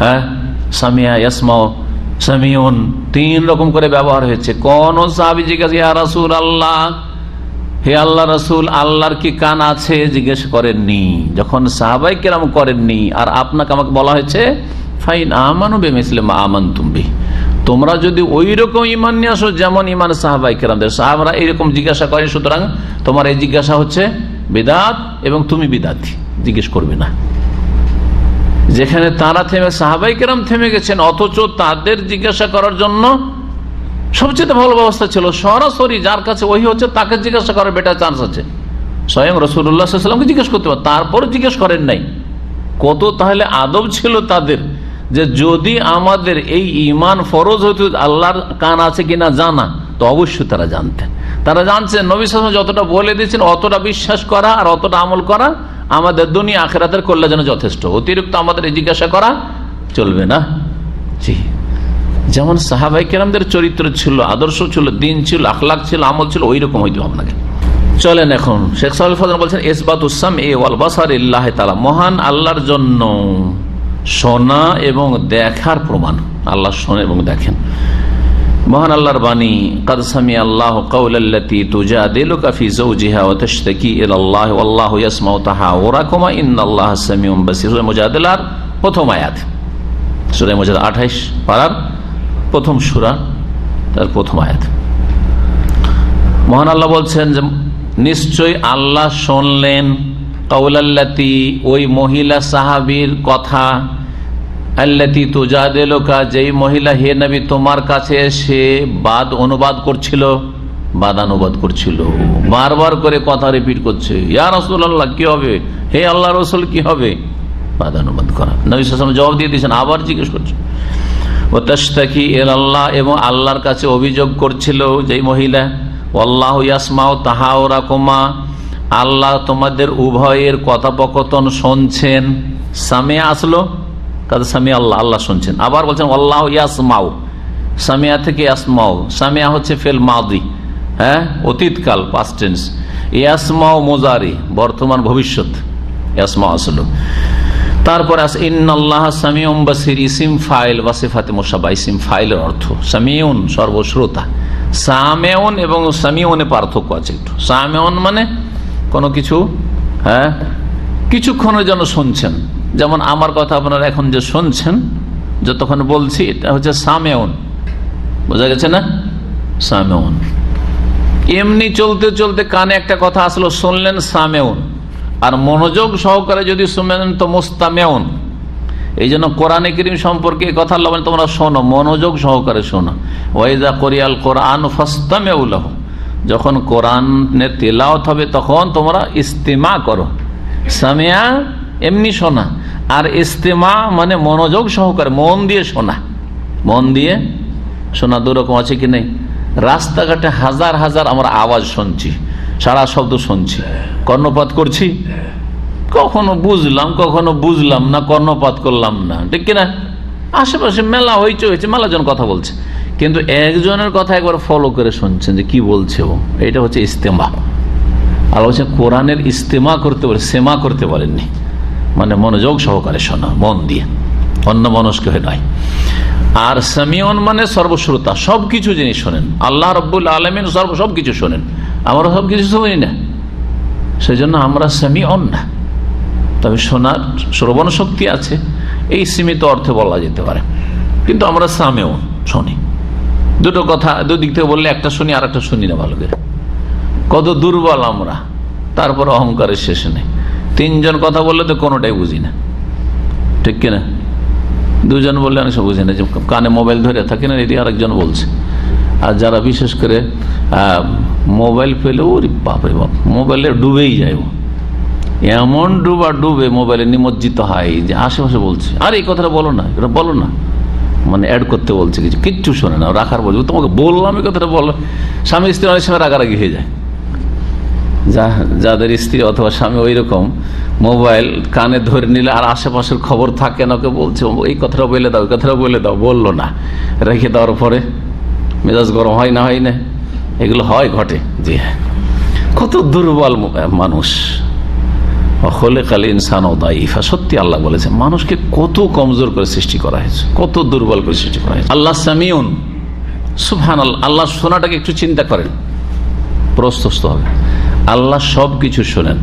হ্যাঁ, সামিয়া ইয়াসমাউ সামিউন, 3 রকম করে ব্যবহার হয়েছে। কোন সাহাবী জিজ্ঞাসা, ইয়া রাসূলুল্লাহ, হে আল্লাহ রাসূল, আল্লাহর কি কান আছে? জিজ্ঞেস করেননি। যখন সাহাবায়ে কেরাম করেননি, আর আপনাকে আমাকে বলা হয়েছে ফাইন আমানু বিমিসলি মা আমানতুম বিহি, তোমরা যদি ওই রকম ঈমান নিয়ে আসো যেমন ঈমান সাহাবায়ে কেরামদের, সাহাবারা এইরকম জিজ্ঞাসা করেন, সুতরাং তোমার এই জিজ্ঞাসা হচ্ছে বিদআত এবং তুমি বিদআতি, জিজ্ঞেস করবে না। যেখানে তারা সাহাবায়ে কেরাম থেমে গেছেন, অথচ তাদের জিজ্ঞাসা করার জন্য সবচেয়ে ভালো ব্যবস্থা ছিল সরাসরি যার কাছে ওহী হচ্ছে তাকে জিজ্ঞাসা করার বেটার চান্স আছে। স্বয়ং রাসূলুল্লাহ সাল্লাল্লাহু আলাইহি ওয়াসাল্লামকে জিজ্ঞেস করতে পারে, তারপরে জিজ্ঞেস করেন নাই। কত তাহলে আদব ছিল তাদের, যে যদি আমাদের এই ঈমান ফরজ হতো আল্লাহর কান আছে কিনা জানা, তো অবশ্যই তারা জানতেন। তারা জানছেন নবী সাল্লাল্লাহু আলাইহি ওয়াসাল্লাম যতটা বলে দিয়েছেন অতটা বিশ্বাস করা আর অতটা আমল করা আমাদের দুনিয়া আখিরাতের কল্যাণের জন্য যথেষ্ট। অতিরিক্ত আমাদের এই জিজ্ঞাসা করা চলবে না। জি, যেমন সাহাবায়ে কেরামদের চরিত্র ছিল, আদর্শ ছিল, দিন ছিল, আখলাক ছিল, আমল ছিল, ওই রকম হইতো আপনাকে। চলেন এখন শেখ সালেহ ফাজল বলছেন, ইসবাতুস সামঈ ওয়াল বাসারি লিল্লাহি তাআলা, মহান আল্লাহর জন্য শোনা এবং দেখার প্রমাণ। আল্লাহ শোনেন এবং দেখেন। মহান আল্লাহর বাণী, কাদ সামিআ আল্লাহু কাওলাল্লাতী তুজাদিলুকা ফি যাওজিহা ওয়া তাশতাকি ইলাল্লাহি ওয়াল্লাহু ইয়াসমাউ তাহাওরাকুমা ইন্নাল্লাহা সামিউন বাসীর। সূরা মুজাদালার প্রথম আয়াত, সূরা মুজাদালা 28 পারার প্রথম সূরা, তার প্রথম আয়াত। মহান আল্লাহ বলছেন যে নিশ্চয় আল্লাহ শুনলেন কাওলাল্লাতী, ওই মহিলা সাহাবীর কথা, আল্লাতী তুজাদিলুকা, যেই মহিলা হে নবী তোমার কাছে এসে অনুবাদ করছিল, বাদানুবাদ করছিল, বারবার করে কথা রিপিট করছে, ইয়া রাসূলুল্লাহ কি হবে, হে আল্লাহ রাসূল কি হবে, বাদানুবাদ করা। নবী সাল্লাল্লাহু আলাইহি ওয়াসাল্লাম জবাব দিয়ে দিয়েছেন, আবার জিজ্ঞেস করছে। ওয়া তাশতাকি ইলাল্লাহ, এবং আল্লাহর কাছে অভিযোগ করছিল যেই মহিলা, আল্লাহু ইয়াসমাউ তাহাউরাকুমা, আল্লাহ তোমাদের উভয়ের কথোপকথন শুনছেন। সামিয়া আসলো কাজে সামিয়া আল্লাহ, আল্লাহ শুনছেন। আবার বলছেন আল্লাহু ইয়াসমাউ, সামিয়া থেকে ইয়াসমাউ, সামিয়া হচ্ছে ফেল মাদি, হ্যাঁ অতীতকাল পাস্ট টেন্স, ইয়াসমাউ মুজারি বর্তমান ভবিষ্যৎ, ইয়াসমাউ আসলো। তারপরে আছে ইন্নাল্লাহ সামিউন বাসির, ইসিম ফাইল বা সিফাতে মুশাব্বাহ, ইসিম ফাইলের অর্থ সামিউন সর্বশ্রোতা, সামিউন এবং সামিউনে পার্থক্য আছে একটু। সামিউন মানে কোনো কিছু, হ্যাঁ কিছুক্ষণের জন্য শুনছেন, যেমন আমার কথা আপনারা এখন যে শুনছেন যতক্ষণ বলছি, এটা হচ্ছে সামিউন, বোঝা গেছে না? সামিউন এমনি চলতে চলতে কানে একটা কথা আসলো, শুনলেন সামিউন, আর মনোযোগ সহকারে যদি শুনলেন তো মুস্তামিউন। এই জন্য কোরআনে কারীম সম্পর্কে এই কথা আল্লাহ বলেন তোমরা শোনো, মনোযোগ সহকারে শোনো। ওয়াইজা করিয়াল কোরআন ফাসতামিউ লাহু, যখন কোরআনের তিলাওয়াত হবে তখন তোমরা ইস্তিমা করো। সামিয়া এমনি শোনা, আর ইস্তিমা মানে মনোযোগ সহকারে মন দিয়ে শোনা। মন দিয়ে শোনা দুরকম আছে কি নেই? রাস্তাঘাটে হাজার হাজার আমরা আওয়াজ শুনছি, সারা শব্দ শুনছি, কর্ণপাত করছি, কখনো বুঝলাম কখনো বুঝলাম না, কর্ণপাত করলাম না, ঠিক কিনা? আশেপাশে মেলা হইচই হয়েছে, মেলাজন কথা বলছে, কিন্তু একজনের কথা একবার ফলো করে শুনছেন যে কি বলছে ও, এটা হচ্ছে ইস্তেমা। আল্লাহ বলছেন কোরআনের ইস্তেমা করতে পারে, সেমা করতে পারেননি, মানে মনোযোগ সহকারে শোনা, মন দিয়ে, অন্য মনস্ক হয়ে নয়। আর সামিউন মানে সর্বশ্রোতা, সবকিছু জিনিস শোনেন। আল্লাহ রাব্বুল আলামিন সবকিছু শোনেন, আমরা সবকিছু শুনি না, সেই জন্য আমরা সামিউন না। তবে শোনার শ্রবণ শক্তি আছে, এই সীমিত অর্থে বলা যেতে পারে, কিন্তু আমরা সামিউন শুনি। দুটো কথা দুদিক থেকে বললে একটা শুনি আর একটা শুনি না ভালো করে। কত দুর্বল আমরা, তারপর অহংকারের শেষে নেই। তিনজন কথা বললে তো কোনোটাই বুঝি না, ঠিক কিনা? দুজন বললে অনেক সব বুঝি না, যে কানে মোবাইল ধরে থাকে না, এটি আরেকজন বলছে। আর যারা বিশেষ করে মোবাইল পেলে, ওরে বাপরে বাপ, মোবাইলে ডুবেই যায়, এমন ডুবে মোবাইলে নিমজ্জিত হয় যে আশেপাশে বলছে আর এই কথাটা বলো না, এটা বলো না, মানে অ্যাড করতে বলছে, কিচ্ছু শোনে না, রাখার বলছে তোমাকে বললাম এই কথাটা বলো। স্বামী স্ত্রী অনেক সময় রাগারাগি হয়ে যায়, যাদের স্ত্রী অথবা স্বামী ওই রকম মোবাইল কানে ধরে নিলে আর আশেপাশের খবর থাকে না, ওকে বলছে এই কথাটা বলে দাও, এই কথাটা বলে দাও, বললো না, রেখে দেওয়ার পরে মেজাজ গরম হয় না, হয় না, এগুলো হয়, ঘটে। জি হ্যাঁ, কত দুর্বল মানুষ। ইনসান ও দাইফা, সত্যি আল্লাহ বলেছে মানুষকে কত কমজোর করে সৃষ্টি করা হয়েছে, কত দুর্বল করে সৃষ্টি করা হয়েছে। আল্লাহ সামিউন, সুবহানাল্লাহ। আল্লাহ শোনাটাকে একটু চিন্তা করেন, প্রস্তুত হবে। আল্লাহ সব কিছু শোনেন,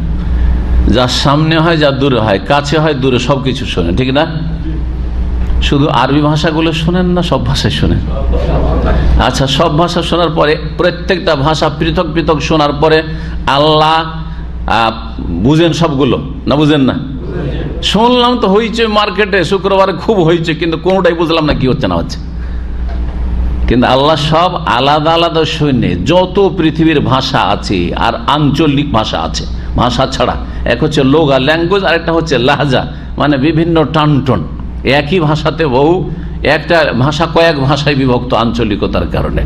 যা সামনে হয়, যা দূরে হয়, কাছে হয়, দূরে, সবকিছু শোনেন, ঠিক না? শুধু আরবি ভাষাগুলো শোনেন না, সব ভাষায় শোনেন? আচ্ছা, সব ভাষা শোনার পরে, প্রত্যেকটা ভাষা পৃথক পৃথক শোনার পরে আল্লাহ বুঝেন সবগুলো না? বুঝেন না? শুনলাম তো হইছে মার্কেটে শুক্রবারে খুব হয়েছে, কিন্তু কোনোটাই বুঝলাম না কি হচ্ছে না হচ্ছে। কিন্তু আল্লাহ সব আলাদা আলাদা শুনে, যত পৃথিবীর ভাষা আছে আর আঞ্চলিক ভাষা আছে, ভাষা ছাড়া এক হচ্ছে লোগা ল্যাঙ্গুয়েজ, আর একটা হচ্ছে লাহজা, মানে বিভিন্ন টানটন। একই ভাষাতে বহু, একটা ভাষা কয়েক ভাষায় বিভক্ত আঞ্চলিকতার কারণে।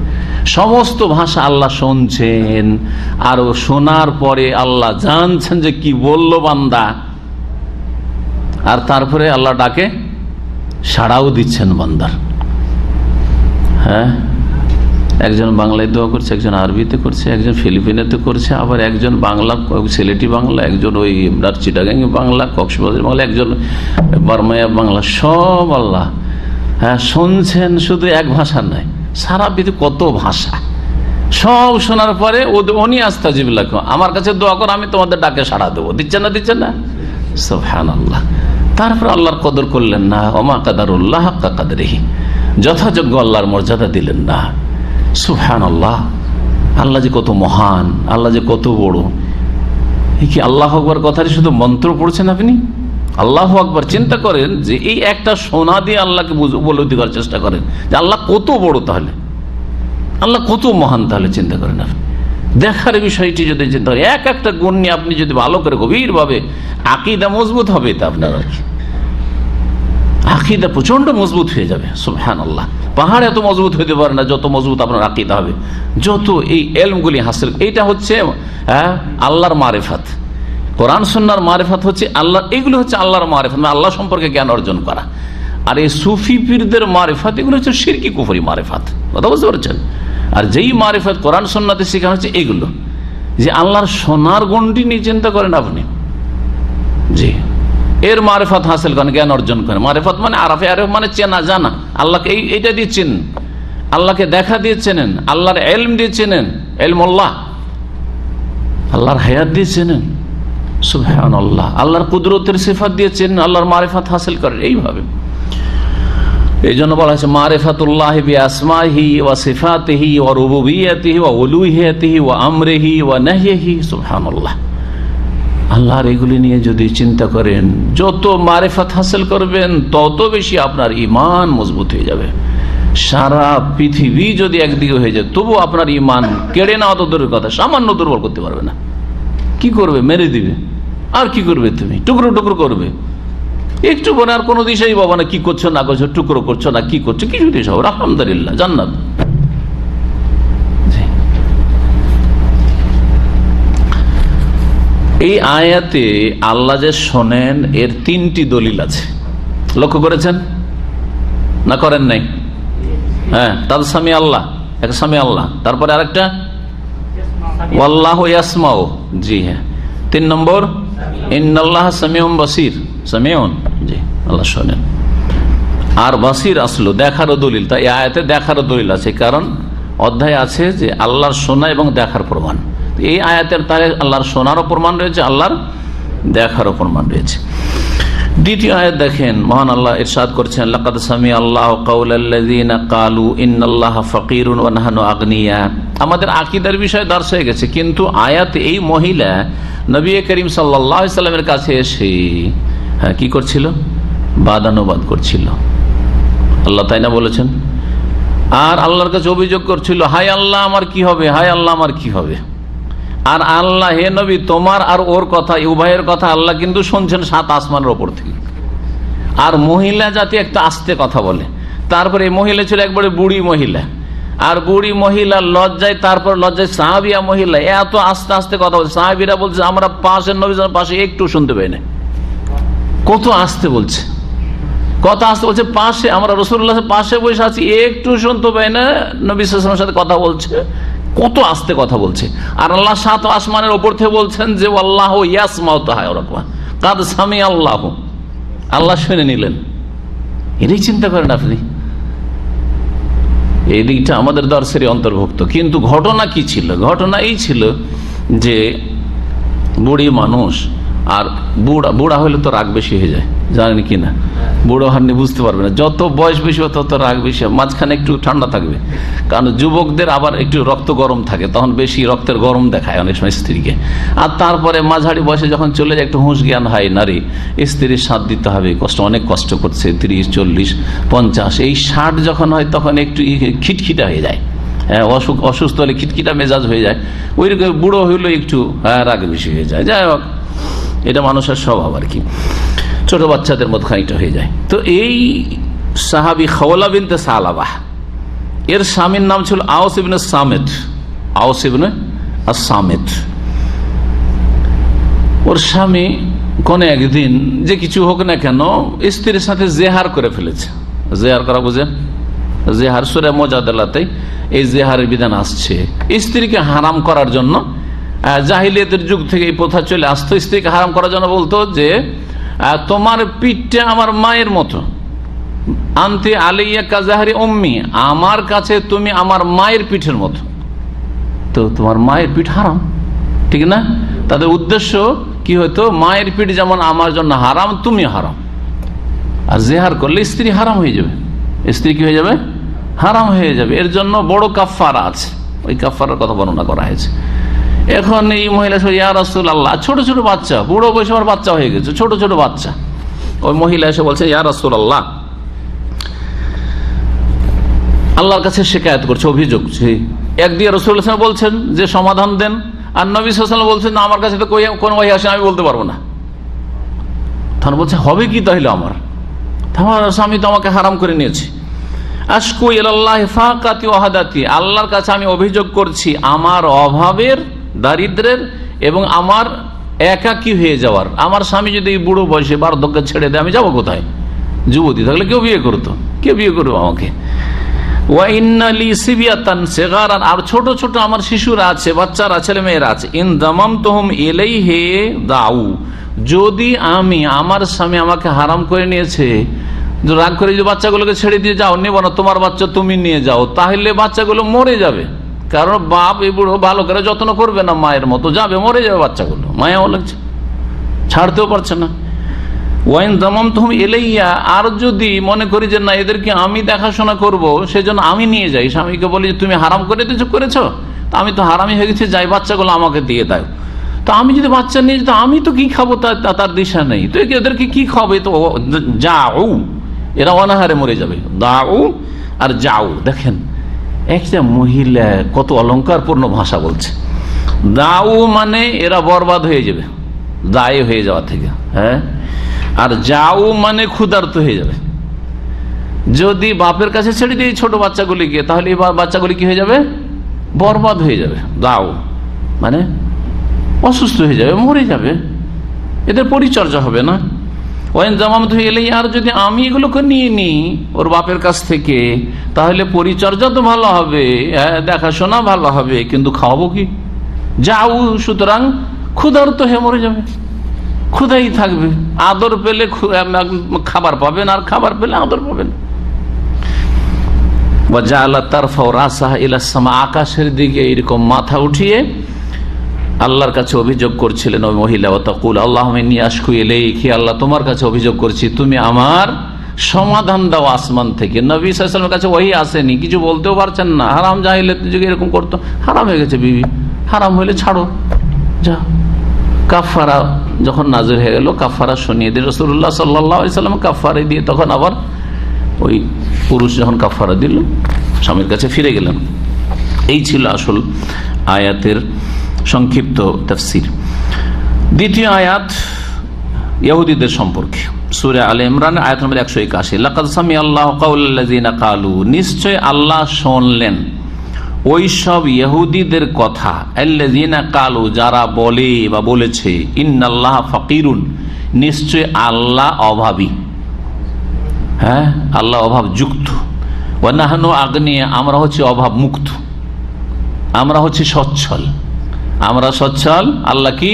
সমস্ত ভাষা আল্লাহ শুনছেন, আর শোনার পরে আল্লাহ জানছেন যে কি বললো বান্দা, আর তারপরে আল্লাহ ডাকে সাড়াও দিচ্ছেন বান্দার। হ্যাঁ, একজন বাংলায় দোয়া করছে, একজন আরবিতে করছে, একজন ফিলিপিনেতে করছে, আবার একজন বাংলা, সিলেটি বাংলা, একজন ওই চিটাগাং বাংলা, কক্সবাজার বাংলা, একজন বার্মায়া বাংলা, সব আল্লাহ হ্যাঁ শুনছেন। শুধু এক ভাষা নয়, সারা পৃথিবী কত ভাষা, সব শোনার পরে উনি আস্তাজিবিল্লাহ, আমার কাছে দোয়া করো, আমি তোমাদের ডাকে সাড়া দেবো। দিচ্ছেন না? দিচ্ছেন না? সুবহানাল্লাহ। তারপর আল্লাহর কদর করলেন না, ওমা কাদারুল্লাহ হাক্কা কাদরিহি, যথাযোগ্য আল্লাহর মর্যাদা দিলেন না। সুবহানাল্লাহ, আল্লাহ যে কত মহান, আল্লাহ যে কত বড়। এই কি আল্লাহ আকবার কথাটি শুধু মন্ত্র পড়ছেন আপনি? আল্লাহ আকবার চিন্তা করেন যে এই একটা সোনা দিয়ে আল্লাহকে উপলব্ধি করার চেষ্টা করেন যে আল্লাহ কত বড়, তাহলে আল্লাহ কত মহান, তাহলে চিন্তা করেন আপনি। দেখার বিষয়টি যদি চিন্তা করেন, এক একটা গুণ নিয়ে আপনি যদি ভালো করে গভীরভাবে, আকীদা মজবুত হবে তা আপনার। আকীদা প্রচন্ড মজবুত হয়ে যাবে। সুবহানাল্লাহ, পাহাড় এত মজবুত হতে পারে না যত মজবুত আপনার আকীদা হবে, যত এই ইলমগুলি হাসিল। এইটা হচ্ছে আল্লাহর মারিফাত, কোরআন সুন্নাহর মারিফাত হচ্ছে আল্লাহ, এগুলো হচ্ছে আল্লাহর মারিফাত, মানে আল্লাহ সম্পর্কে জ্ঞান অর্জন করা। আর এই সুফি পীরদের মারিফাত এগুলো হচ্ছে শিরকি কুফরি মারিফাত, কথা বুঝতে পারছেন? আর যেই মারিফাত কোরআন সুন্নাহতে শেখানো হচ্ছে এগুলো, যে আল্লাহর সোনার গুণটি নিয়ে চিন্তা করেন আপনি, জি এর মারিফাত হাসিল করেন, জ্ঞান অর্জন করেন। মারিফাত মানে আরাফে, আরেফ মানে চেনা জানা, আল্লাহকে এইটা দিয়ে চেনেন, আল্লাহকে দেখা দিয়ে চেনেন, আল্লাহর ইলম দিয়ে চেনেন, ইলমুল্লাহ, আল্লাহর হায়াত দিয়ে চেনেন, সুবহানাল্লাহ, আল্লাহর কুদরতের সিফাত দিয়ে চেনেন, আল্লাহর মারিফাত হাসিল করেন এইভাবে। এই জন্য বলা হয়েছে মারিফাতুল্লাহি বিআসমাইহি ওয়া সিফাতিহি ওয়া রুবুবিয়্যাতিহি ওয়া উলুহিয়্যাতিহি ওয়া আমরিহি ওয়া নাহয়িহি। সুবহানাল্লাহ, আল্লাহর এগুলি নিয়ে যদি চিন্তা করেন, যত মারিফাত হাসিল করবেন তত বেশি আপনার ঈমান মজবুত হয়ে যাবে। সারা পৃথিবী যদি একদিকে হয়ে যায় তবু আপনার ঈমান কেড়ে নেওয়া তো দূরের কথা, সামান্য দুর্বল করতে পারবে না। কি করবে? মেরে দিবে। আর কি করবে? তুমি টুকরো টুকরো করবে, একটু পরে আর কোনো দিশাই পাবো না, কি করছো না করছো, টুকরো করছো না কি করছো, কিছু দিশা হবে। আলহামদুলিল্লাহ, জান্নাত। এই আয়াতে আল্লাহ যে শোনেন এর তিনটি দলিল আছে, লক্ষ্য করেছেন না করেন নাই? হ্যাঁ, তাদের স্বামী আল্লাহ, এক স্বামী আল্লাহ, তারপরে আরেকটা ওয়াল্লাহু ইয়াসমাউ, জি হ্যাঁ। 3 নম্বর ইন্নাল্লাহ সামিউন বাসির, সামিউন, জি আল্লাহ শোনেন। আর বাসির আসলো দেখারও দলিল, তাই এই আয়াতে দেখারও দলিল আছে, কারণ অধ্যায় আছে যে আল্লাহর শোনা এবং দেখার প্রমাণ। এই আয়াতের তাহলে আল্লাহর শোনারও প্রমাণ রয়েছে, আল্লাহর দেখারও প্রমাণ রয়েছে। দ্বিতীয় আয়াত দেখেন, মহান আল্লাহ ইরশাদ করছেন লাকাদ সামিআ আল্লাহু কাওলাল্লাযীনা ক্বালু ইন্নাল্লাহা ফাকীরুন ওয়া নাহনু আগনিয়া। আমাদের আকীদার বিষয় দার্স হয়ে গেছে, কিন্তু আয়াতে এই মহিলা নবী করিম সাল্লাল্লাহু আলাইহি সাল্লামের কাছে এসে কি করছিল? বাদানুবাদ করছিল। আল্লাহ তাই না বলেছেন? আর আল্লাহর কাছে অভিযোগ করছিল, হায় আল্লাহ আমার কি হবে, হায় আল্লাহ আমার কি হবে। আর আল্লাহ, হে নবী, তোমার আর ওর কথা, উভয়ের কথা আল্লাহ কিন্তু শুনছেন 7 আসমানের ওপর থেকে। আর মহিলা জাতি একটা আস্তে কথা বলে। তারপরে এই মহিলা ছিল একবারে বুড়ি মহিলা, আর বুড়ি মহিলা লজ্জায়, তারপর লজ্জায় সাহাবিয়া মহিলা এত আস্তে আস্তে কথা বলছে। সাহাবিরা বলছে আমরা পাশের নবী পাশে একটু শুনতে পাই না, কত আস্তে বলছে, কত আস্তে বলছে। পাশে আমরা রাসূলুল্লাহ পাশে বসে আছি, একটু শুনতে পাই না নবী সাল্লাল্লাহু আলাইহি ওয়াসাল্লামের সাথে কথা বলছে, কত আস্তে কথা বলছে। আর আল্লাহ 7 আসমানের ওপর থেকে বলছেন যে আল্লাহু ইয়াসমাউ তাহায়ুরাকুমা কাদ সামিআ আল্লাহু, আল্লাহ শুনে নিলেন। এটাই চিন্তা করেন আপনি, এই দিকটা আমাদের দর্শেরই অন্তর্ভুক্ত। কিন্তু ঘটনা কি ছিল? ঘটনা এই ছিল যে বুড়ি মানুষ, আর বুড়া হলে তো রাগ বেশি হয়ে যায়, জানেন কি না? বুড়ো হারনি বুঝতে পারবে না, যত বয়স বেশি তত রাগ বেশি, মাঝখানে একটু ঠান্ডা থাকবে। কারণ যুবকদের আবার একটু রক্ত গরম থাকে, তখন বেশি রক্তের গরম দেখায় অনেক সময় স্ত্রীকে। আর তারপরে মাঝারি বয়সে যখন চলে যায় একটু হুঁশ জ্ঞান হয় নারী, স্ত্রীর সাথ দিতে হবে, অনেক কষ্ট করছে, 30, 40, 50, এই 60 যখন হয় তখন একটু খিটখিটা হয়ে যায়। অসুস্থ হলে খিটখিটা মেজাজ হয়ে যায়, ওই রকম বুড়ো হইলে একটু রাগ বেশি হয়ে যায়। যাই হোক, এটা মানুষের স্বভাব আর কি, ছোট বাচ্চাদের মতো খানিকটা হয়ে যায়। তো এই সাহাবী খাওলা বিনতে সালাবাহ, এর স্বামীর নাম ছিল আওস ইবনে সামিত, আওস ইবনে আস-সামিত। ওর স্বামী কোন একদিন যে কিছু হোক না কেন স্ত্রীর সাথে জেহার করে ফেলেছে। জেহার করা বুঝেন? জেহার সূরা মুজাদালাতে এই জেহারের বিধান আসছে স্ত্রীকে হারাম করার জন্য। জাহিলিয়াতের যুগ থেকে এই প্রথা চলে আসতো, স্ত্রীকে হারাম করার জন্য বলতো যে তোমার পিঠটা আমার মায়ের মতো, আনতে আলাইয়া কাজাহারি উম্মি, আমার কাছে তুমি আমার মায়ের পিঠের মতো। তো তোমার মায়ের পিঠ হারাম, ঠিক না? তাদের উদ্দেশ্য কি হতো? মায়ের পিঠ যেমন আমার জন্য হারাম, তুমি হারাম। আর জেহার করলে স্ত্রী হারাম হয়ে যাবে, স্ত্রী কি হয়ে যাবে? হারাম হয়ে যাবে। এর জন্য বড় কাফারা আছে, ওই কাফারার কথা বর্ণনা করা হয়েছে। এখন এই মহিলা ইয়া রাসূলুল্লাহ, ছোট ছোট বাচ্চা, বুড়ো বয়সে আমার বাচ্চা হয়ে গেছে, ছোট ছোট বাচ্চা। ওই মহিলা এসে বলছে ইয়া রাসূলুল্লাহ, আল্লাহর কাছে শিকায়ত করছে, অভিযোগ। একদিকে রাসূলুল্লাহ বলছেন যে সমাধান দেন, আর নবী সাল্লাল্লাহু আলাইহি ওয়াসাল্লাম বলছেন না, আমার কাছে তো কোন ওহী আসে, আমি বলতে পারবো না। তখন বলছে হবে কি তাহলে আমার? আমার স্বামী তো আমাকে হারাম করে নিয়েছে। আশকু ইলাল্লাহি ফাকাতি ওয়াহাদাতি, আল্লাহর কাছে আমি অভিযোগ করছি আমার অভাবের, দারিদ্রের এবং আমার একাকী হয়ে যাওয়ার। আমার স্বামী যদি এই বুড়ো বয়সে বার্ধক্য ছেড়ে দেয় আমি যাবো কোথায়? যুবতী থাকলে কেউ বিয়ে করতো, কে বিয়ে করবো আমাকে? ওয়া ইন্না লি সিবিয়াতান সিগারান, আর ছোট ছোট আমার শিশুরা আছে, বাচ্চারা, ছেলে মেয়েরা আছে। ইন দামামতুহুম ইলাইহি দাউ, যদি আমি, আমার স্বামী আমাকে হারাম করে নিয়েছে, রাগ করে যদি বাচ্চাগুলোকে ছেড়ে দিয়ে যাও, নেব না, তোমার বাচ্চা তুমি নিয়ে যাও, তাহলে বাচ্চাগুলো মরে যাবে। কারণ বাপ এই বুড়ো ভালো করে যত্ন করবে না, মায়ের মতো যাবে, মরে যাবে বাচ্চাগুলো, মায়াও লাগছে, ছাড়তেও পারছে না। ওয়াইন দামামতুহুম ইলাইয়া, আর যদি মনে করি যে না এদেরকে আমি দেখাশোনা করব, সেজন্য আমি নিয়ে যাই, স্বামীকে বলি যে তুমি হারাম করে দিয়েছো, করেছো, তা আমি তো হারামি হয়ে গেছি, যাই বাচ্চাগুলো আমাকে দিয়ে দাও। তো আমি যদি বাচ্চা নিয়ে যেত, আমি তো কি খাবো তার দিশা নেই, তো এদেরকে কি খাবে? তো যাও, এরা অনাহারে মরে যাবে। দাও আর যাও, দেখেন একটা মহিলা কত অলংকারপূর্ণ ভাষা বলছে। দাও মানে এরা বরবাদ হয়ে যাবে, দায় হয়ে যাওয়া থেকে, হ্যাঁ। আর যাও মানে ক্ষুধার্ত হয়ে যাবে। যদি বাপের কাছে ছেড়ে দিয়ে ছোট বাচ্চাগুলিকে, তাহলে এই বাচ্চাগুলি কি হয়ে যাবে? বরবাদ হয়ে যাবে। দাও মানে অসুস্থ হয়ে যাবে, মরে যাবে, এদের পরিচর্যা হবে না। ওয়াইন জামামত হয়ে এলেই, আর যদি আমি এগুলোকে নিয়ে নিই ওর বাপের কাছ থেকে, তাহলে পরিচর্যা তো ভালো হবে, দেখাশোনা ভালো হবে, কিন্তু খাওয়াবো কি? যাও, সুতরাং ক্ষুধার্ত হয়ে মরে যাবে, ক্ষুধাই থাকবে। আদর পেলে খাবার পাবেন, আর খাবার পেলে আদর পাবেন। আকাশের দিকে এরকম মাথা উঠিয়ে আল্লাহর কাছে অভিযোগ করছিলেন ওই মহিলা। তাকুল আল্লাহুম্মা ইন্নী আশকু ইলাইকি, আল্লাহ তোমার কাছে অভিযোগ করছি, তুমি আমার সমাধান দাও আসমান থেকে। নবী সাল্লাল্লাহু আলাইহি ওয়াসাল্লামের কাছে ওহী আসেনি, কিছু বলতেও পারছেন না। হারাম জাহিলিয়াত যুগে এরকম করতো, হারাম হয়ে গেছে বিবি, হারাম হইলে ছাড়ো, যা। কাফারা যখন নাযিল হয়ে গেল, কাফারা শুনিয়ে দিয়ে রাসূলুল্লাহ সাল্লাল্লাহু আলাইহি ওয়াসাল্লাম কাফারা দিয়ে, তখন আবার ওই পুরুষ যখন কাফারা দিল, স্বামীর কাছে ফিরে গেলেন। এই ছিল আসল আয়াতের সংক্ষিপ্ত তাফসীর। দ্বিতীয় আয়াত ইহুদীদের সম্পর্কে, সূরা আলে ইমরান আয়াত নম্বর 181। লাকাদ সামিআল্লাহু কাওলাল্লাযিনা ক্বালু, নিশ্চয় আল্লাহ শুনলেন ওই সব ইহুদীদের কথা, আল্লাযিনা ক্বালু, যারা বলে বা বলেছে, ইন্নাল্লাহা ফাকিরুন, নিশ্চয় আল্লাহ অভাবী, হ্যাঁ আল্লাহ অভাব যুক্ত, ওয়া নাহনু আগনিয়া, আমরা হচ্ছে অভাব মুক্ত, আমরা হচ্ছে সচ্ছল, আমরা সচ্ছল, আল্লাহ কি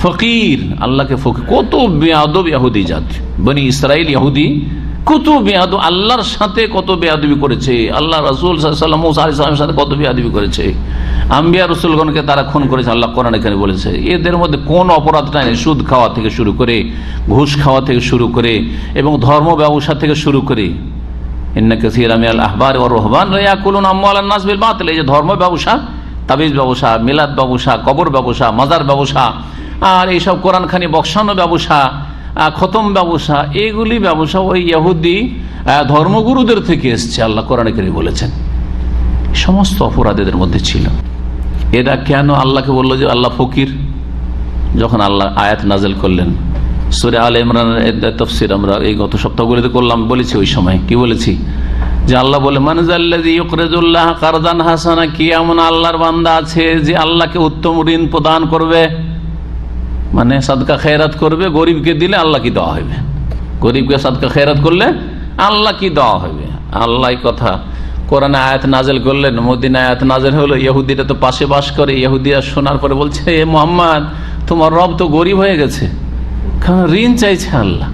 ফকির, আল্লাহকে ফকির। কত বেয়াদব ইহুদি জাত, বনি ইসরাইল ইহুদি, কত বেয়াদব, আল্লাহর সাথে কত বেয়াদবি করেছে, আল্লাহ রাসূল সাল্লাল্লাহু আলাইহি ওয়াসাল্লাম মুসা আলাইহিস সালামের সাথে কত বেয়াদবি করেছে, আম্বিয়া রাসূলগণকে তারা খুন করেছে, আল্লাহ কোরআন এখানে বলেছে। এদের মধ্যে কোন অপরাধটা নেই, সুদ খাওয়া থেকে শুরু করে, ঘুষ খাওয়া থেকে শুরু করে, এবং ধর্ম ব্যবসা থেকে শুরু করে। ইন্না কাসীরাম মিনাল আহবারি ওয়ার রুহবান লা ইয়াকুলুনা আমওয়ালান নাস বিল বাতিল, এই যে ধর্ম ব্যবসা, তাবিজ ব্যবসা, মিলাদ ব্যবসা, কবর ব্যবসা, মাজার ব্যবসা, আর এইসব কোরআন খানি বক্সানো ব্যবসা, খতম ব্যবসা, এইগুলি ব্যবসা ওই ইহুদি ধর্মগুরুদের থেকে এসছে, আল্লাহ কোরআনে কারীমে বলেছেন। সমস্ত অপরাধ এদের মধ্যে ছিল। এরা কেন আল্লাহকে বললো যে আল্লাহ ফকির? যখন আল্লাহ আয়াত নাযিল করলেন, সূরা আলে ইমরানের তাফসীর আমরা এই গত সপ্তাহগুলিতে করলাম, বলেছি ওই সময় কি বলেছি, যে আল্লাহ বলে মান যাল্লাযী ইউকরিজুল্লাহ কারদান হাসানা, কি এমন আল্লাহর বান্দা আছে যে আল্লাহকে উত্তম ঋণ প্রদান করবে, মানে সাদকা খেরাত করবে, গরিবকে দিলে আল্লাহ কি দেওয়া হবে, গরিবকে সাদকা খেরাত করলে আল্লাহ কি দেওয়া হবে। আল্লাহ কথা কোরআনে আয়াত নাযিল করলেন, মদিনায় আয়াত নাযিল হলো, ইহুদিরা তো পাশে বাস করে, ইহুদিরা শোনার পরে বলছে, এ মুহাম্মদ তোমার রব তো গরিব হয়ে গেছে, কারণ ঋণ চাইছে আল্লাহ,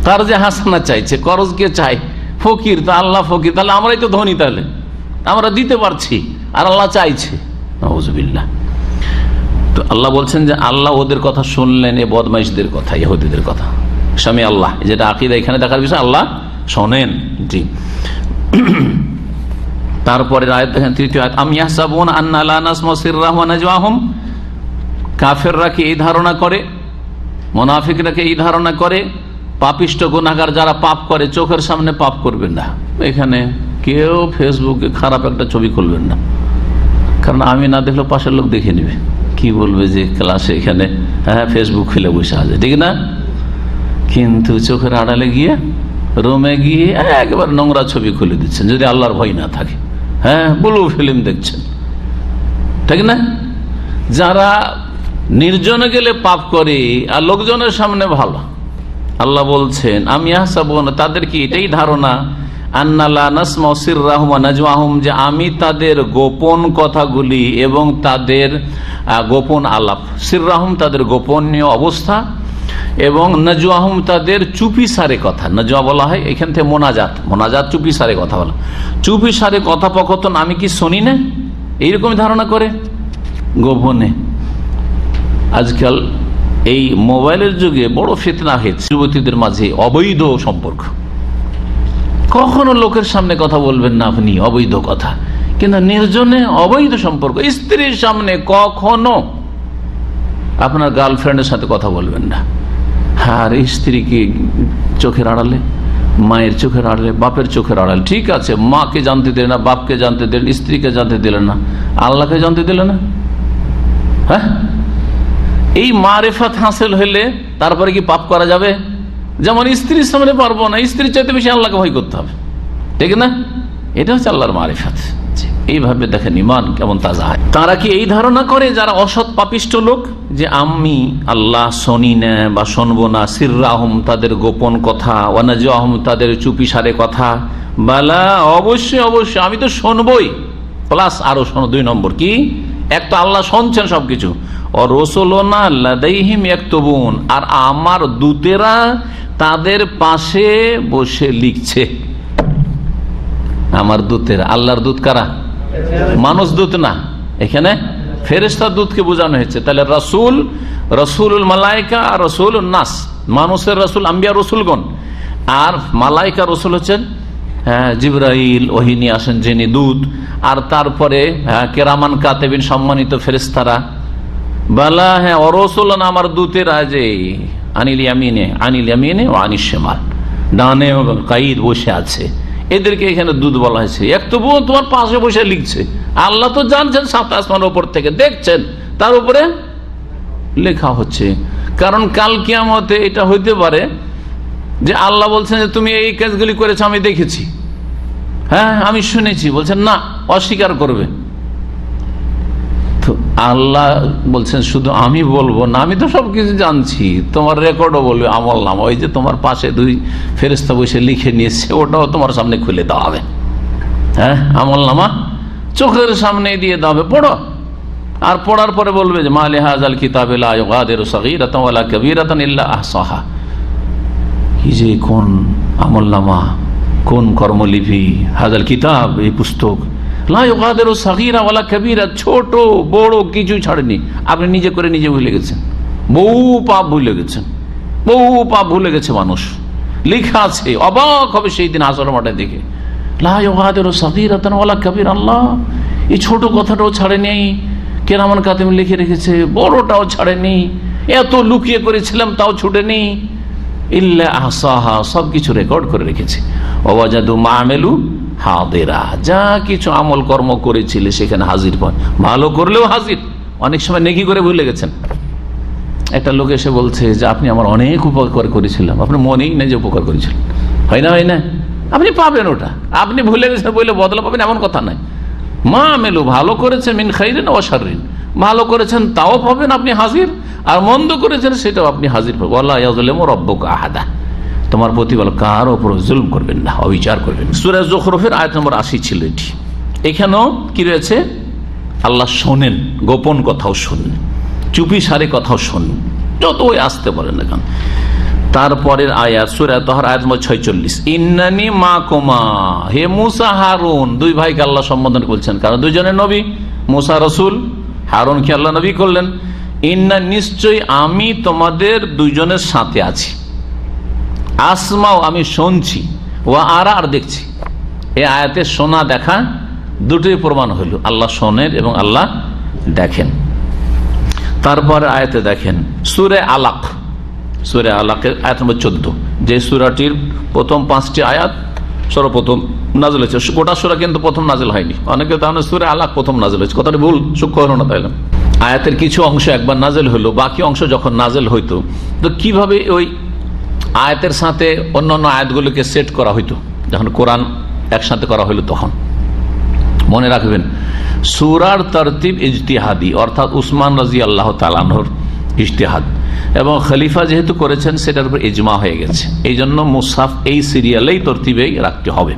কারজে হাসানা চাইছে, করজকে চাই, ফকির তো আল্লাহ ফকির, তাহলে আমরাই তো ধনী, তাহলে আমরা দিতে পারছি আর আল্লাহ চাইছে। নাউযুবিল্লাহ। তো আল্লাহ বলছেন যে আল্লাহ ওদের কথা শুনলেন, এ বদমাইশদের কথা, ইহুদিদের কথা। স্বামী আল্লাহ, যেটা আকীদা এখানে দেখার বিষয়, আল্লাহ শোনেন। জি। তারপরে আয়াত দেখেন, তৃতীয় আয়াত, আম ইয়াহসাবুনা আন্না লা নাসমাউ সিররাহুম ওয়া নাজওয়াহুম, কাফেররা কি এই ধারণা করে, মুনাফিকরা কি এই ধারণা করে, পাপিষ্ট গুনাহগার যারা পাপ করে চোখের সামনে পাপ করবেন না। এখানে কেউ ফেসবুকে খারাপ একটা ছবি খুলবেন না, কারণ আমি না দেখলেও পাশের লোক দেখে নেবে, কি বলবে যে ক্লাসে এখানে হ্যাঁ ফেসবুক খুলে বসে আছে, ঠিক না? কিন্তু চোখের আড়ালে গিয়ে রুমে গিয়ে একবার নোংরা ছবি খুলে দিচ্ছেন, যদি আল্লাহর ভয় না থাকে। হ্যাঁ, ব্লু ফিল্ম দেখছেন, ঠিক না? যারা নির্জনে গেলে পাপ করে আর লোকজনের সামনে ভালো, আল্লাহ বলছেন আমি তাদের কি এটাই ধারণা যে আমি তাদের গোপন কথাগুলি এবং তাদের গোপন আলাপ, সিররাহুম তাদের গোপনীয় অবস্থা, এবং নাজওয়াহুম তাদের চুপি সারে কথা। নাজওয়া বলা হয় এখান থেকে মোনাজাত, মোনাজাত চুপি সারে কথা বলা, চুপি সারে কথোপকথন আমি কি শুনি না, এইরকম ধারণা করে গোপনে। আজকাল এই মোবাইলের যুগে বড় ফিতনা হয়েছে যুবতীদের মাঝে, অবৈধ সম্পর্ক। কখনো লোকের সামনে কথা বলবেন না আপনি অবৈধ কথা, কিন্তু নির্জনে অবৈধ সম্পর্ক। স্ত্রীর সামনে কখনো আপনার গার্লফ্রেন্ডের সাথে কথা বলবেন না। আর স্ত্রীকে চোখের আড়ালে, মায়ের চোখের আড়ালে, বাপের চোখের আড়ালে, ঠিক আছে, মাকে জানতে দিলেন না, বাপকে জানতে দিলেন, স্ত্রীকে জানতে দিলেন না, আল্লাহকে জানতে দিলেন না। হ্যাঁ, এই মারেফাত হাসিল হইলে তারপরে কি পাপ করা যাবে? যেমন স্ত্রীর সামনে পারবো না, স্ত্রীর চাইতে বেশি আল্লাহকে ভয় করতে হবে, ঠিক না? এটা হচ্ছে আল্লাহর মারিফাত। এইভাবে দেখেন ইমান কেমন তাজা হয়। তারা কি এই ধারণা করে যারা অসৎ পাপিষ্ট লোক, যে আমি আল্লাহ শুনি না বা শুনবো না, সিররাহুম তাদের গোপন কথা, ওয়ানাজওয়াহুম তাদের চুপি সারে কথা, বালা অবশ্যই অবশ্যই আমি তো শুনবই, প্লাস আরো শোনো 2 নম্বর কি, এক তো আল্লাহ শুনছেন সবকিছু, ও রাসূলুনা লাদাইহিম ইয়াকতুবুন, আর আমার দূতেরা তাদের পাশে বসে লিখছে। আমার দূতেরা, আল্লাহর দূত কারা? মানুষ দূত না, এখানে ফেরেশতা দূতকে বোঝানো হয়েছে। তাহলে রাসূল, রাসূলুল মালায়েকা আর রাসূলুন নাস, মানুষের রাসূল আম্বিয়া রাসূলগণ, আর মালায়েকা রাসূল হচ্ছেন জিবরাইল, ওহী নিয়ে আসেন যিনি দূত, আর তারপরে কেরামান কাতেবিন সম্মানিত ফেরেশতারা। বালা হ্যাঁ, রাসূলুন আমার দূতেরা যে আনিল ইয়ামিনে ও আনিশ শিমাল, ডানে কাঈদ বসে আছে, এদেরকে এখানে দূত বলা হয়েছে। এক তবু তোমার পাশে বসে লিখছে, আল্লাহ তো জানছেন 7 আসমানের উপর থেকে দেখছেন, তার উপরে লেখা হচ্ছে। কারণ কাল কিয়ামতে এটা হইতে পারে যে আল্লাহ বলছেন যে তুমি এই কাজগুলি করেছো, আমি দেখেছি, হ্যাঁ আমি শুনেছি, বলছেন না, অস্বীকার করবে। তো আল্লাহ বলছেন শুধু আমি বলবো না, আমি তো সবকিছু জানছি, তোমার রেকর্ডও বলবে, আমল নামা, ওই যে তোমার পাশে 2 ফেরেশতা বসে লিখে নিয়েছে, ওটাও তোমার সামনে খুলে দেওয়া হবে। হ্যাঁ, আমল নামা চোখের সামনে দিয়ে দেওয়া হবে, পড়ো। আর পড়ার পরে বলবে যে মা লিহাযাল কিতাবি লা ইউগাদিরু সাগীরাতান ওয়ালা কাবীরাতান ইল্লা আহসাহা। কি যে কোন আমল নামা, কোন কর্মলিপি, হাযাল কিতাব, এই পুস্তক, লা ইউগাদিরু সাগীরা ওয়ালা কাবীরা, ছোট বড় কিছু ছাড়েনি। আপনি নিজে করে নিজে ভুলে গেছেন, বহু পাপ ভুলে গেছেন, বহু পাপ ভুলে গেছে মানুষ, লেখা আছে। অবাক হবে সেই দিন হাসর মাঠে দেখে, লা ইউগাদিরু সাগীরাতান ওয়ালা কাবীরা, আল্লাহ এই ছোট কথাটাও ছাড়েনি, কেরামান কাতিম লিখে রেখেছে, বড়টাও ছাড়েনি, এত লুকিয়ে করেছিলাম তাও ছুটেনি, ইল্লা আহসাহা, সবকিছু রেকর্ড করে রেখেছে। ওয়াজাদু মা আমিলু হাদিরা, যা কিছু আমল কর্ম করেছিলে সেখানে হাজির পান, ভালো করলেও হাজির। অনেক সময় নেকি করে ভুলে গেছেন। একটা লোক এসে বলছে যে আপনি আমার অনেক উপকার করেছিলাম, আপনার মনেই নেই যে উপকার করেছিলেন, হয় না হয় না, আপনি পাবেন ওটা, আপনি ভুলে গেছেন বলে বদলা পাবেন এমন কথা নাই। মা আমিলু, ভালো করেছেন, মিন খাইরিন ওয়া শাররিন, ভালো করেছেন তাও পাবেন আপনি হাজির, আর মন্দ করেছেন সেটাও আপনি হাজির পাবেন। ওয়ালা ইয়াযলিমু রাব্বুকা আহাদা, তোমার প্রতিপালক কারো উপর জুলম করবেন না, অবিচার করবেন। সূরা যুখরুফের আয়াত নম্বর 80 ছিল এটি। এখানেও কি রয়েছে? আল্লাহ শোনেন, গোপন কথাও শোনেন, চুপি সারে কথাও শোনেন, যতই আসতে পারেন না কেন। তারপরের আয়াত সূরা তাহর আয়াত নম্বর 46, ইন্নানি মাকুমা, হে মুসা হারুন, 2 ভাইকে আল্লাহ সম্বোধন করছেন, কারণ 2 জনের নবী, মুসা রাসূল, হারুন কে আল্লাহ নবী করলেন। ইন্না, নিশ্চয়ই আমি তোমাদের 2 জনের সাথে আছি, আসমাও, আমি শুনছি, ওয়া আরা, আর দেখছি। এই আয়াতে শোনা দেখা দুটোই প্রমাণ হইল, আল্লাহ শোনেন এবং আল্লাহ দেখেন। তারপর আয়াতে দেখেন সূরা আলাক, সূরা আলাকের আয়াত নম্বর 14, যে সূরাটির প্রথম 5টি আয়াত সর্বপ্রথম নাজিল হয়েছে। গোটা সূরা কিন্তু প্রথম নাজিল হয়নি, অনেকে তাহলে সূরা আলাক প্রথম নাজিল হয়েছে, কথাটা ভুল, সূক্ষ্ম হলো না। তাইলে আয়াতের কিছু অংশ একবার নাজিল হলো, বাকি অংশ যখন নাজিল হইতো তো কিভাবে ওই আয়াতের সাথে অন্যান্য আয়াতগুলোকে সেট করা হইতো, যখন কোরআন একসাথে করা হইল তখন। মনে রাখবেন, সূরার তরতিব ইজতিহাদি, অর্থাৎ উসমান রাদিয়াল্লাহু তাআলা আনহুর ইজতিহাদ, এবং খলিফা যেহেতু করেছেন সেটার উপর ইজমা হয়ে গেছে। এই জন্য মুসহাফ এই সিরিয়ালেই তরতিবেই রাখতে হবে।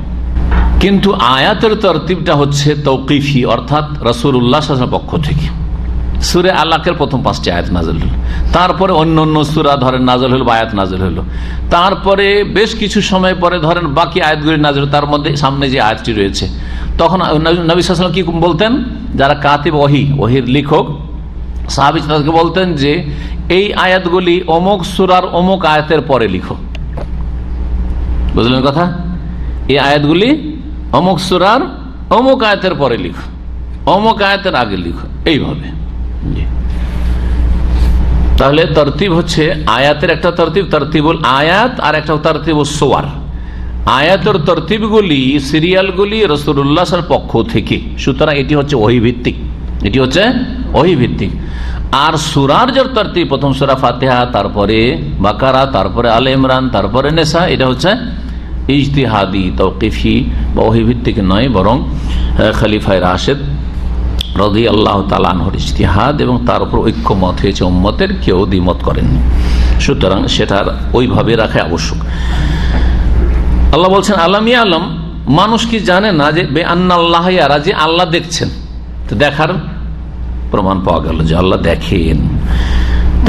কিন্তু আয়াতের তরতিবটা হচ্ছে তৌকিফি, অর্থাৎ রাসূলুল্লাহ সাল্লাল্লাহু আলাইহি ওয়াসাল্লামের পক্ষ থেকে। সূরা আলাকের প্রথম 5টি আয়াত নাযিল হলো, তারপরে অন্য সূরা ধরেন নাযিল হলো বা আয়াত নাযিল হলো, তারপরে বেশ কিছু সময় পরে ধরেন বাকি আয়াতগুলি নাযিল, তার মধ্যে সামনে যে আয়াতটি রয়েছে, তখন নবী সাল্লাল্লাহু আলাইহি ওয়াসাল্লাম কি বলতেন? যারা কাতিব ওহীর লেখক সাহাবী তাদেরকে বলতেন যে এই আয়াতগুলি অমুক সূরার অমুক আয়াতের পরে লিখো। বুঝলেন কথা? এই আয়াতগুলি অমুক সূরার অমুক আয়াতের পরে লিখো, অমুক আয়াতের আগে লিখো, এইভাবে। তাহলে তরতিব হচ্ছে আয়াতের একটা তরতিব, তরতিবুল আয়াত, আর একটা তরতিবুল সুওয়ার। আয়াতের তরতিবগুলি, সিরিয়ালগুলি রাসূলুল্লাহ সাল্লাল্লাহু আলাইহি ওয়াসাল্লামের পক্ষ থেকে, সুতরাং এটি হচ্ছে ওহী ভিত্তিক, এটি হচ্ছে ওহী ভিত্তিক। আর সূরার যে তরতিব, প্রথম সূরা ফাতিহা, তারপরে বাকারা, তারপরে আলে ইমরান, তারপরে নিসা, এটা হচ্ছে ইজতিহাদি, তৌকিফি বা ওহী ভিত্তিক নয়, বরং খলিফায়ে রাশিদ রাদিয়াল্লাহু তাআলা আনহুর ইজতিহাদ, এবং তার উপর ঐক্যমত হয়েছে উম্মতের, কেউ দ্বিমত করেননি। সুতরাং সেটার ওইভাবে রাখা আবশ্যক। আল্লাহ বলছেন আলাম ইয়ালাম, মানুষ কি জানে না যে বেআন্নাল্লাহ ইয়ারা, যে আল্লাহ দেখছেন। তো দেখার প্রমাণ পাওয়া গেল যে আল্লাহ দেখেন।